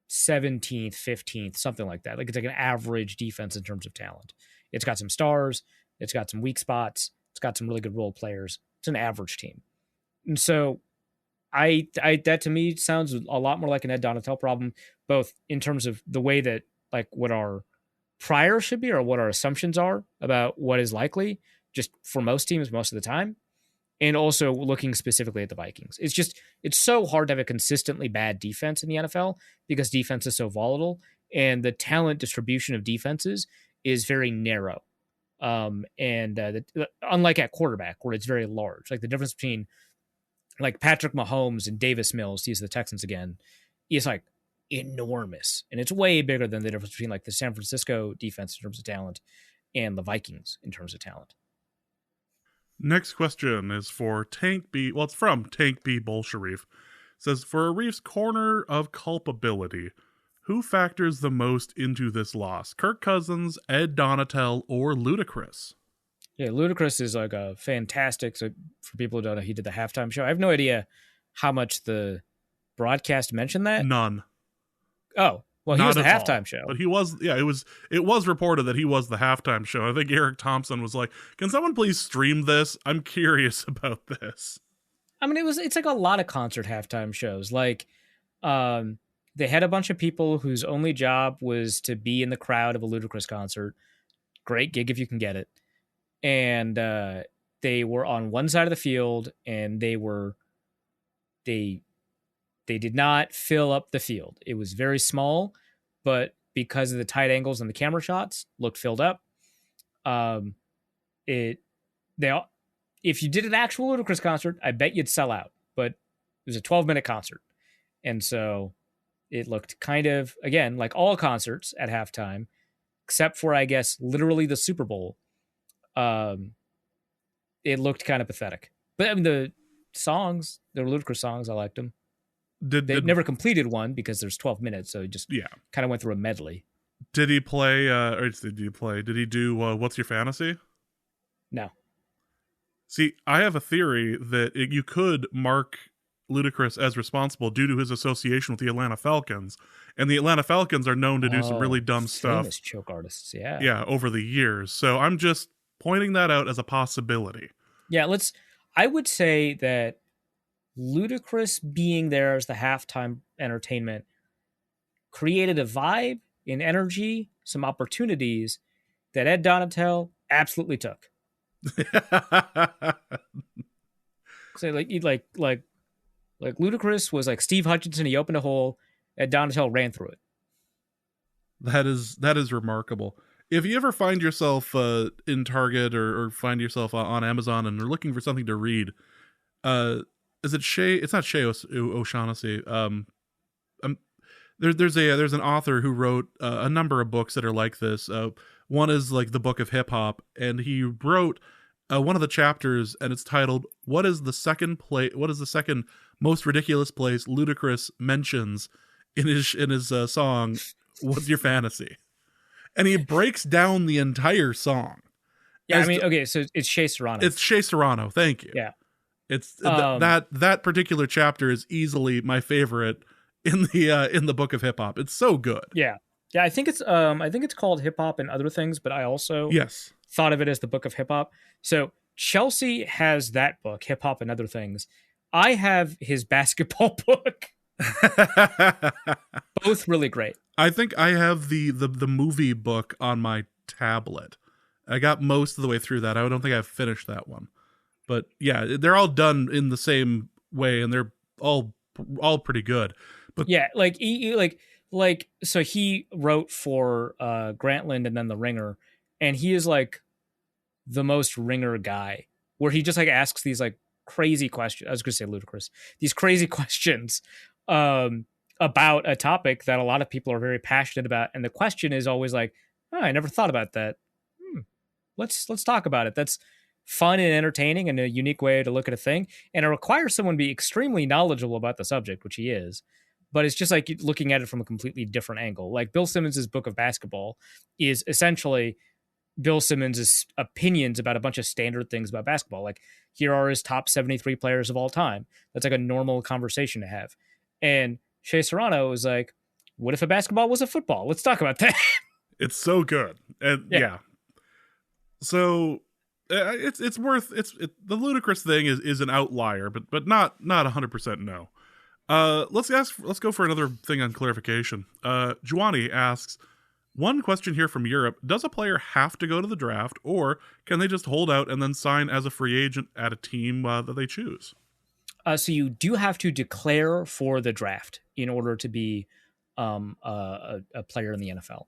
17th, 15th, something like that. Like it's like an average defense in terms of talent. It's got some stars, it's got some weak spots, it's got some really good role players. It's an average team. And so I that to me sounds a lot more like an Ed Donatel problem, both in terms of the way that like what our prior should be or what our assumptions are about what is likely just for most teams most of the time, and also looking specifically at the Vikings. It's so hard to have a consistently bad defense in the NFL because defense is so volatile and the talent distribution of defenses is very narrow. Unlike at quarterback where it's very large, like the difference between like Patrick Mahomes and Davis Mills, to use the Texans again, is like enormous. And it's way bigger than the difference between like the San Francisco defense in terms of talent and the Vikings in terms of talent. Next question is for Tank B. Well, it's from Tank B. Bolsharif. It says, for Arif's corner of culpability, who factors the most into this loss? Kirk Cousins, Ed Donatel, or Ludacris? Yeah, Ludacris is like a fantastic. So for people who don't know, he did the halftime show. I have no idea how much the broadcast mentioned that. None. Oh, well, he was the halftime show. But he was, yeah, it was reported that he was the halftime show. I think Eric Thompson was like, can someone please stream this? I'm curious about this. I mean, it's like a lot of concert halftime shows. Like, they had a bunch of people whose only job was to be in the crowd of a Ludacris concert. Great gig if you can get it. And they were on one side of the field, and they did not fill up the field. It was very small, but because of the tight angles and the camera shots, looked filled up. If you did an actual Ludacris concert, I bet you'd sell out. But it was a 12-minute concert, and so it looked kind of, again, like all concerts at halftime, except for, I guess, literally the Super Bowl. It looked kind of pathetic. But I mean, the were Ludacris songs, I liked them. They never completed one because there's 12 minutes, so it just kind of went through a medley. Did he play, did he do What's Your Fantasy? No. See, I have a theory that you could mark Ludacris as responsible due to his association with the Atlanta Falcons, and the Atlanta Falcons are known to do some really dumb stuff. Famous choke artists, yeah. Yeah, over the years. So I'm just pointing that out as a possibility. Yeah, I would say that Ludacris being there as the halftime entertainment created a vibe, an energy, some opportunities that Ed Donatel absolutely took. So like Ludacris was like Steve Hutchinson. He opened a hole, Ed Donatel ran through it. That is remarkable. If you ever find yourself in Target or find yourself on Amazon and are looking for something to read, is it Shay? It's not Shay O'Shaughnessy. There's an author who wrote a number of books that are like this. One is like the Book of Hip Hop, and he wrote one of the chapters, and it's titled "What is the second most ridiculous place Ludacris mentions in his song What's Your Fantasy?" And he breaks down the entire song. Yeah, I mean, okay, so it's Shea Serrano. It's Shea Serrano. Thank you. Yeah, it's that particular chapter is easily my favorite in the Book of Hip Hop. It's so good. Yeah. I think it's called Hip Hop and Other Things, but I also thought of it as the Book of Hip Hop. So Chelsea has that book, Hip Hop and Other Things. I have his basketball book. Both really great. I think I have the movie book on my tablet. I got most of the way through that. I don't think I've finished that one. But yeah, they're all done in the same way, and they're all pretty good. But yeah, so he wrote for Grantland and then The Ringer, and he is like the most Ringer guy, where he just like asks these like crazy questions. I was going to say ludicrous. These crazy questions about a topic that a lot of people are very passionate about, and the question is always like, "Oh, I never thought about that. Let's talk about it." That's fun and entertaining and a unique way to look at a thing, and it requires someone to be extremely knowledgeable about the subject, which he is. but it's just like looking at it from a completely different angle. Like Bill Simmons' book of basketball is essentially Bill Simmons' opinions about a bunch of standard things about basketball. Like, here are his top 73 players of all time. That's like a normal conversation to have. And Shea Serrano was like, what if a basketball was a football? Let's talk about that. It's so good. And yeah. So it's worth the ludicrous thing is an outlier, but not 100% no. Let's go for another thing on clarification. Juani asks, one question here from Europe: does a player have to go to the draft, or can they just hold out and then sign as a free agent at a team that they choose? So you do have to declare for the draft in order to be a player in the NFL.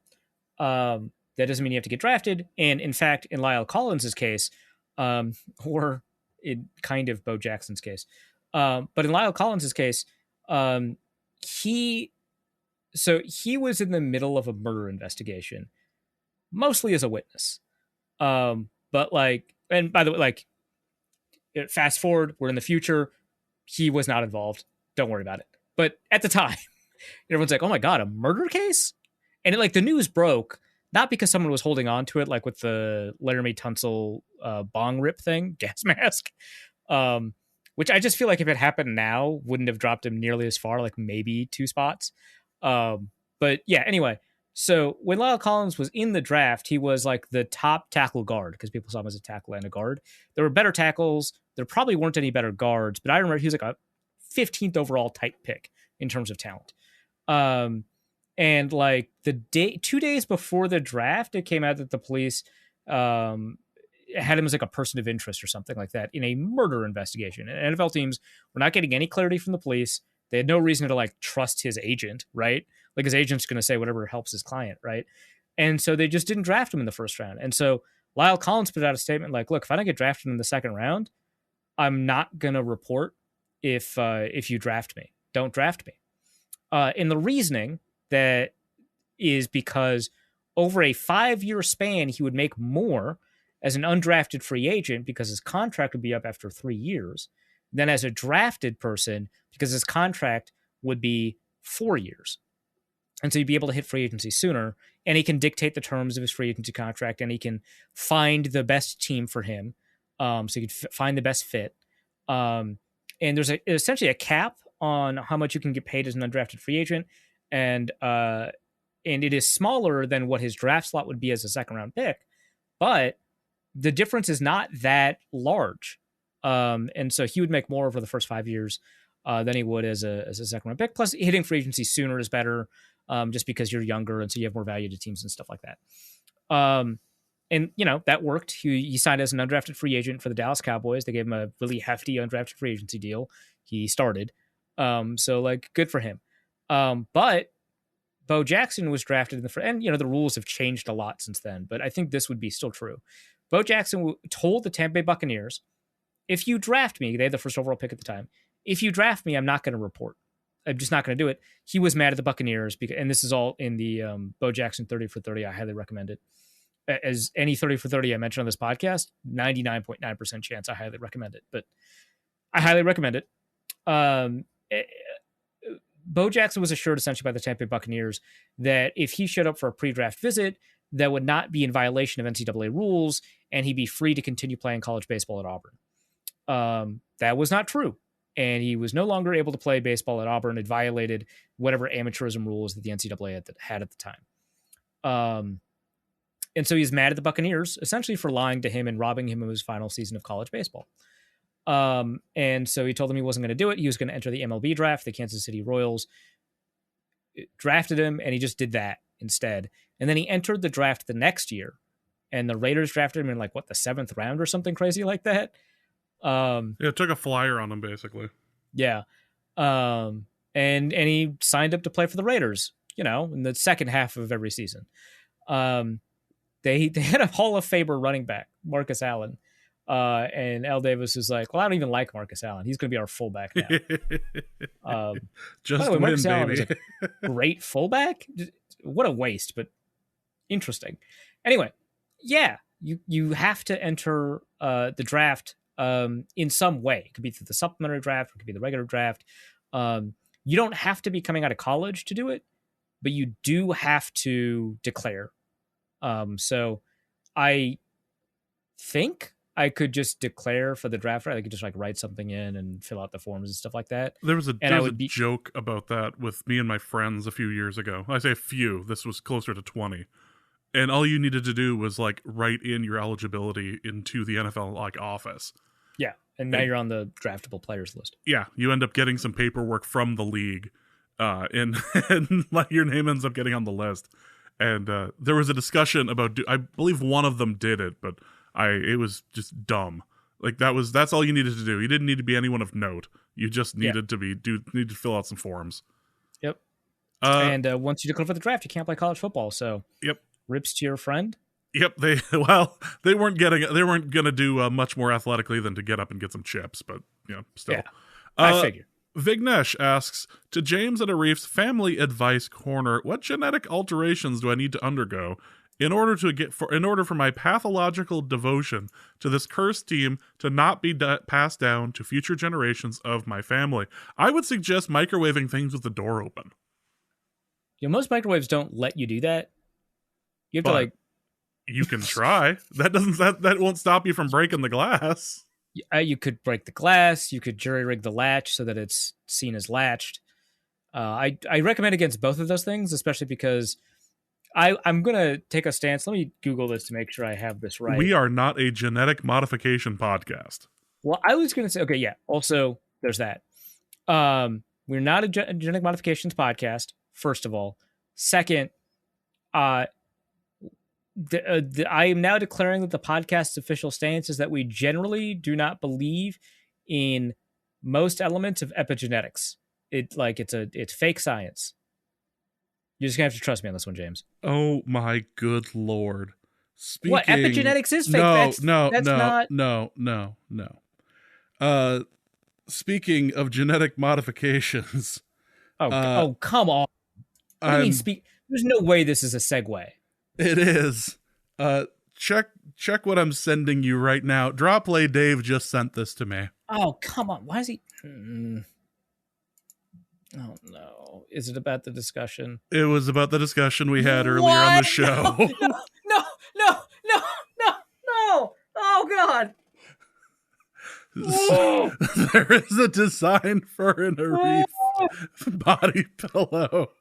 That doesn't mean you have to get drafted. And in fact, in Lyle Collins' case, or in kind of Bo Jackson's case, but in Lyle Collins' case, he was in the middle of a murder investigation, mostly as a witness. But like, and by the way, like, fast forward, we're in the future. He was not involved. Don't worry about it. But at the time, everyone's like, oh my God, a murder case? And it, like, the news broke, not because someone was holding on to it, like with the Laramie Tunsil bong rip thing, gas mask, which I just feel like if it happened now, wouldn't have dropped him nearly as far, like maybe 2 spots. But yeah, anyway, so when Lyle Collins was in the draft, he was like the top tackle guard because people saw him as a tackle and a guard. There were better tackles. There probably weren't any better guards, but I remember he was like a 15th overall type pick in terms of talent. And like 2 days before the draft, it came out that the police had him as like a person of interest or something like that in a murder investigation. And NFL teams were not getting any clarity from the police. They had no reason to like trust his agent, right? Like, his agent's going to say whatever helps his client, right? And so they just didn't draft him in the first round. And so Lyle Collins put out a statement like, look, if I don't get drafted in the second round, I'm not going to report if you draft me. Don't draft me. And the reasoning that is because over a 5-year span, he would make more as an undrafted free agent because his contract would be up after 3 years than as a drafted person because his contract would be 4 years. And so he'd be able to hit free agency sooner, and he can dictate the terms of his free agency contract, and he can find the best team for him. So he could find the best fit. And there's essentially a cap on how much you can get paid as an undrafted free agent. And it is smaller than what his draft slot would be as a second round pick, but the difference is not that large. And so he would make more over the first 5 years than he would as a second round pick. Plus, hitting free agency sooner is better, just because you're younger and so you have more value to teams and stuff like that. And that worked. He signed as an undrafted free agent for the Dallas Cowboys. They gave him a really hefty undrafted free agency deal. He started. So like, good for him. But Bo Jackson was drafted in the and the rules have changed a lot since then, but I think this would be still true. Bo Jackson told the Tampa Bay Buccaneers, if you draft me, they had the first overall pick at the time. If you draft me, I'm not going to report. I'm just not going to do it. He was mad at the Buccaneers because, and this is all in the Bo Jackson 30 for 30. I highly recommend it. As any 30 for 30 I mentioned on this podcast, 99.9% chance I highly recommend it. But I highly recommend it. Bo Jackson was assured essentially by the Tampa Bay Buccaneers that if he showed up for a pre-draft visit, that would not be in violation of NCAA rules, and he'd be free to continue playing college baseball at Auburn. That was not true. And he was no longer able to play baseball at Auburn. It violated whatever amateurism rules that the NCAA had at the time. And so he's mad at the Buccaneers, essentially for lying to him and robbing him of his final season of college baseball. And so he told them he wasn't going to do it. He was going to enter the MLB draft. The Kansas City Royals drafted him, and he just did that instead. And then he entered the draft the next year, and the Raiders drafted him in the 7th round or something crazy like that. It took a flyer on him, basically. Yeah. And he signed up to play for the Raiders, in the second half of every season. They had a Hall of Famer running back, Marcus Allen. And Al Davis was like, well, I don't even like Marcus Allen. He's going to be our fullback now. Just win, Marcus Allen baby. Is a great fullback. What a waste, but interesting. Anyway, yeah, you have to enter the draft in some way. It could be through the supplementary draft, or it could be the regular draft. You don't have to be coming out of college to do it, but you do have to declare. So I think I could just declare for the draft. I could just like write something in and fill out the forms and stuff like that. There was a And joke about that with me and my friends a few years ago. I say a few. This was closer to 20. And all you needed to do was like write in your eligibility into the NFL like office. Yeah, and now you're on the draftable players list. Yeah, you end up getting some paperwork from the league, and like your name ends up getting on the list. And there was a discussion about I believe one of them did it, but it was just dumb. Like that's all you needed to do. You didn't need to be anyone of note. You just needed to fill out some forms. Yep. And once you declare for the draft, you can't play college football. So yep. Rips to your friend. Yep, they weren't gonna do much more athletically than to get up and get some chips, but still. Yeah, I figure. Vignesh asks, to James and Arif's family advice corner, what genetic alterations do I need to undergo in order for my pathological devotion to this cursed team to not be passed down to future generations of my family? I would suggest microwaving things with the door open. Most microwaves don't let you do that. You have to like. You can try. That won't stop you from breaking the glass. You could break the glass. You could jury rig the latch so that it's seen as latched. I recommend against both of those things, especially because I'm gonna take a stance. Let me Google this to make sure I have this right. We are not a genetic modification podcast. Well, I was gonna say, okay, yeah. Also, there's that. We're not a genetic modifications podcast. First of all, second, I am now declaring that the podcast's official stance is that we generally do not believe in most elements of epigenetics. It's fake science. You're just gonna have to trust me on this one, James. Oh my good lord! What epigenetics is fake? No. Speaking of genetic modifications. Oh, come on! What do you mean there's no way this is a segue. It is. Check what I'm sending you right now. Dropplay Dave just sent this to me. Oh, come on. Why is he... Oh, no. Is it about the discussion? It was about the discussion we had earlier on the show. No. Oh, God. There is a design for an Arif body pillow.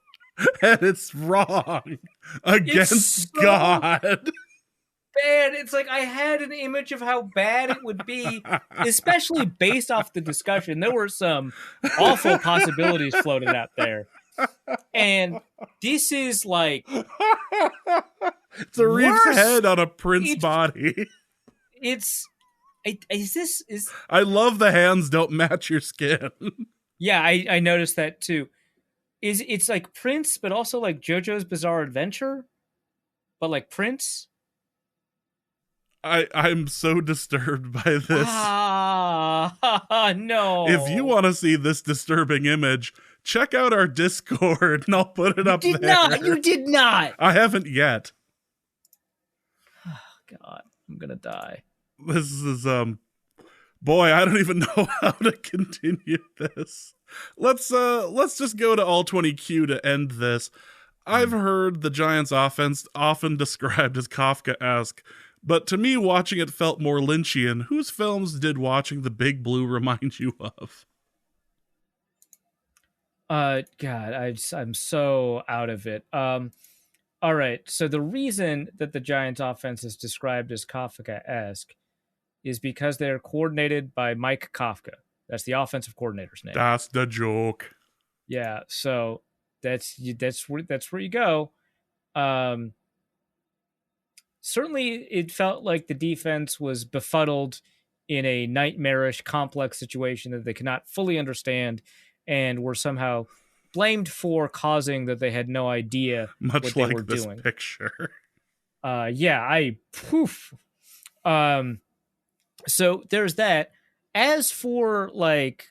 And it's wrong against God. Bad. It's like I had an image of how bad it would be, especially based off the discussion. There were some awful possibilities floated out there. And this is like... It's a Reef's head on a Prince body. I love the hands don't match your skin. Yeah, I noticed that too. It's like Prince, but also like JoJo's Bizarre Adventure, but like Prince. I'm so disturbed by this. No. If you want to see this disturbing image, check out our Discord and I'll put it up there. You did not. I haven't yet. Oh, God, I'm gonna die. This is boy, I don't even know how to continue this. Let's just go to all 20Q to end this. I've heard the Giants' offense often described as Kafka-esque, but to me, watching it felt more Lynchian. Whose films did watching The Big Blue remind you of? God, I'm so out of it. All right, so the reason that the Giants' offense is described as Kafka-esque is because they're coordinated by Mike Kafka. That's the offensive coordinator's name. That's the joke. Yeah, so that's where you go. Certainly, it felt like the defense was befuddled in a nightmarish, complex situation that they could not fully understand, and were somehow blamed for causing that they had no idea what they like were this doing. Picture. So there's that. As for like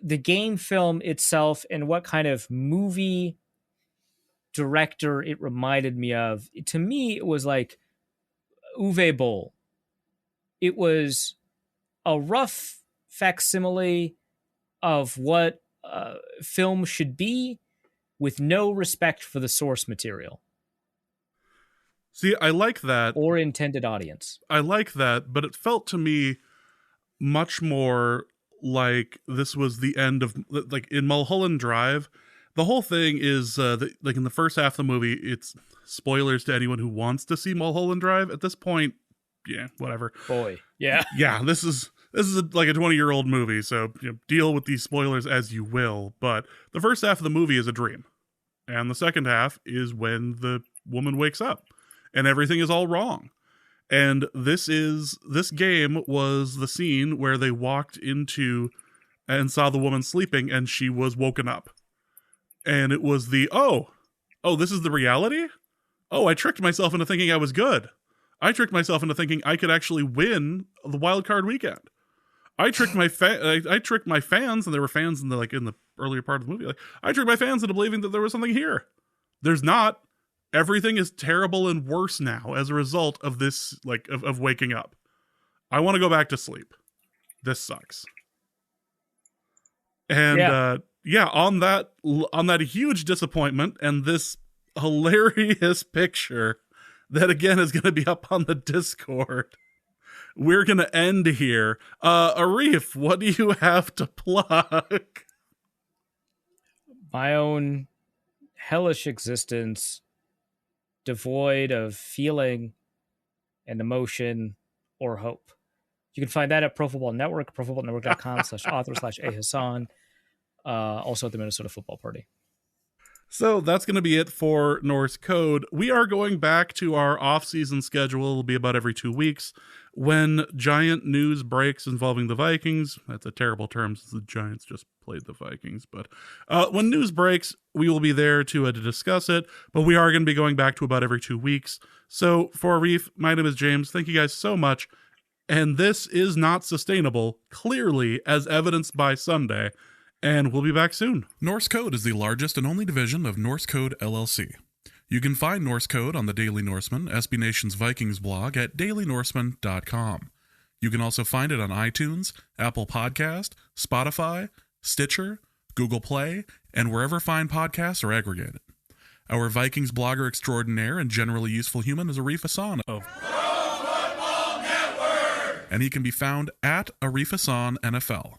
the game film itself and what kind of movie director it reminded me of, to me it was like Uwe Boll. It was a rough facsimile of what film should be, with no respect for the source material. See, I like that. Or intended audience. I like that, but it felt to me much more like this was the end of, like, in Mulholland Drive, the whole thing is, like, in the first half of the movie, it's spoilers to anyone who wants to see Mulholland Drive. At this point, yeah, whatever. Boy, yeah. Yeah, this is like a 20-year-old movie, so deal with these spoilers as you will. But the first half of the movie is a dream, and the second half is when the woman wakes up, and everything is all wrong. And this game was the scene where they walked into and saw the woman sleeping, and she was woken up, and it was oh, this is the reality. Oh, I tricked myself into thinking I was good. I tricked myself into thinking I could actually win the wild card weekend. I tricked my fans, and there were fans in the earlier part of the movie. Like, I tricked my fans into believing that there was something here. There's not. Everything is terrible and worse now as a result of this, like, of waking up. I want to go back to sleep. This sucks. And on that huge disappointment and this hilarious picture that again is going to be up on the Discord, we're going to end here. Arif, what do you have to plug? My own hellish existence, devoid of feeling and emotion or hope. You can find that at Pro Football Network, profootballnetwork.com/author/ahassan. Also at the Minnesota Football Party. So that's going to be it for Norse Code. We are going back to our off-season schedule. It'll be about every 2 weeks when giant news breaks involving the Vikings. That's a terrible term since the Giants just played the Vikings. But when news breaks, we will be there to discuss it. But we are going to be going back to about every 2 weeks. So for Arif, my name is James. Thank you guys so much. And this is not sustainable, clearly, as evidenced by Sunday. And we'll be back soon. Norse Code is the largest and only division of Norse Code LLC. You can find Norse Code on the Daily Norseman, SB Nation's Vikings blog, at dailynorseman.com. You can also find it on iTunes, Apple Podcast, Spotify, Stitcher, Google Play, and wherever fine podcasts are aggregated. Our Vikings blogger extraordinaire and generally useful human is Arif Hassan of Pro Football Network, and he can be found at Arif Hassan NFL.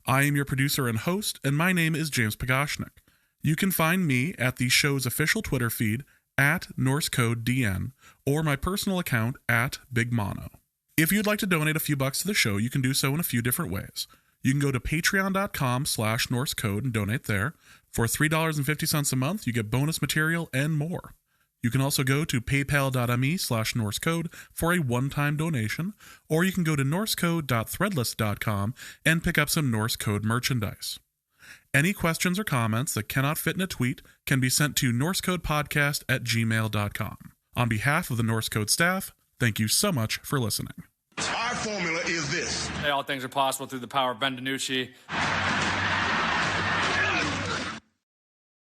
I am your producer and host, and my name is James Pagashnik. You can find me at the show's official Twitter feed at NorseCodeDN or my personal account at Big Mono. If you'd like to donate a few bucks to the show, you can do so in a few different ways. You can go to patreon.com/NorseCode and donate there. For $3.50 a month, you get bonus material and more. You can also go to paypal.me/NorseCode for a one-time donation, or you can go to norsecode.threadless.com and pick up some Norse Code merchandise. Any questions or comments that cannot fit in a tweet can be sent to norsecodepodcast@gmail.com. On behalf of the Norse Code staff, thank you so much for listening. Our formula is this. Hey, all things are possible through the power of Ben DiNucci.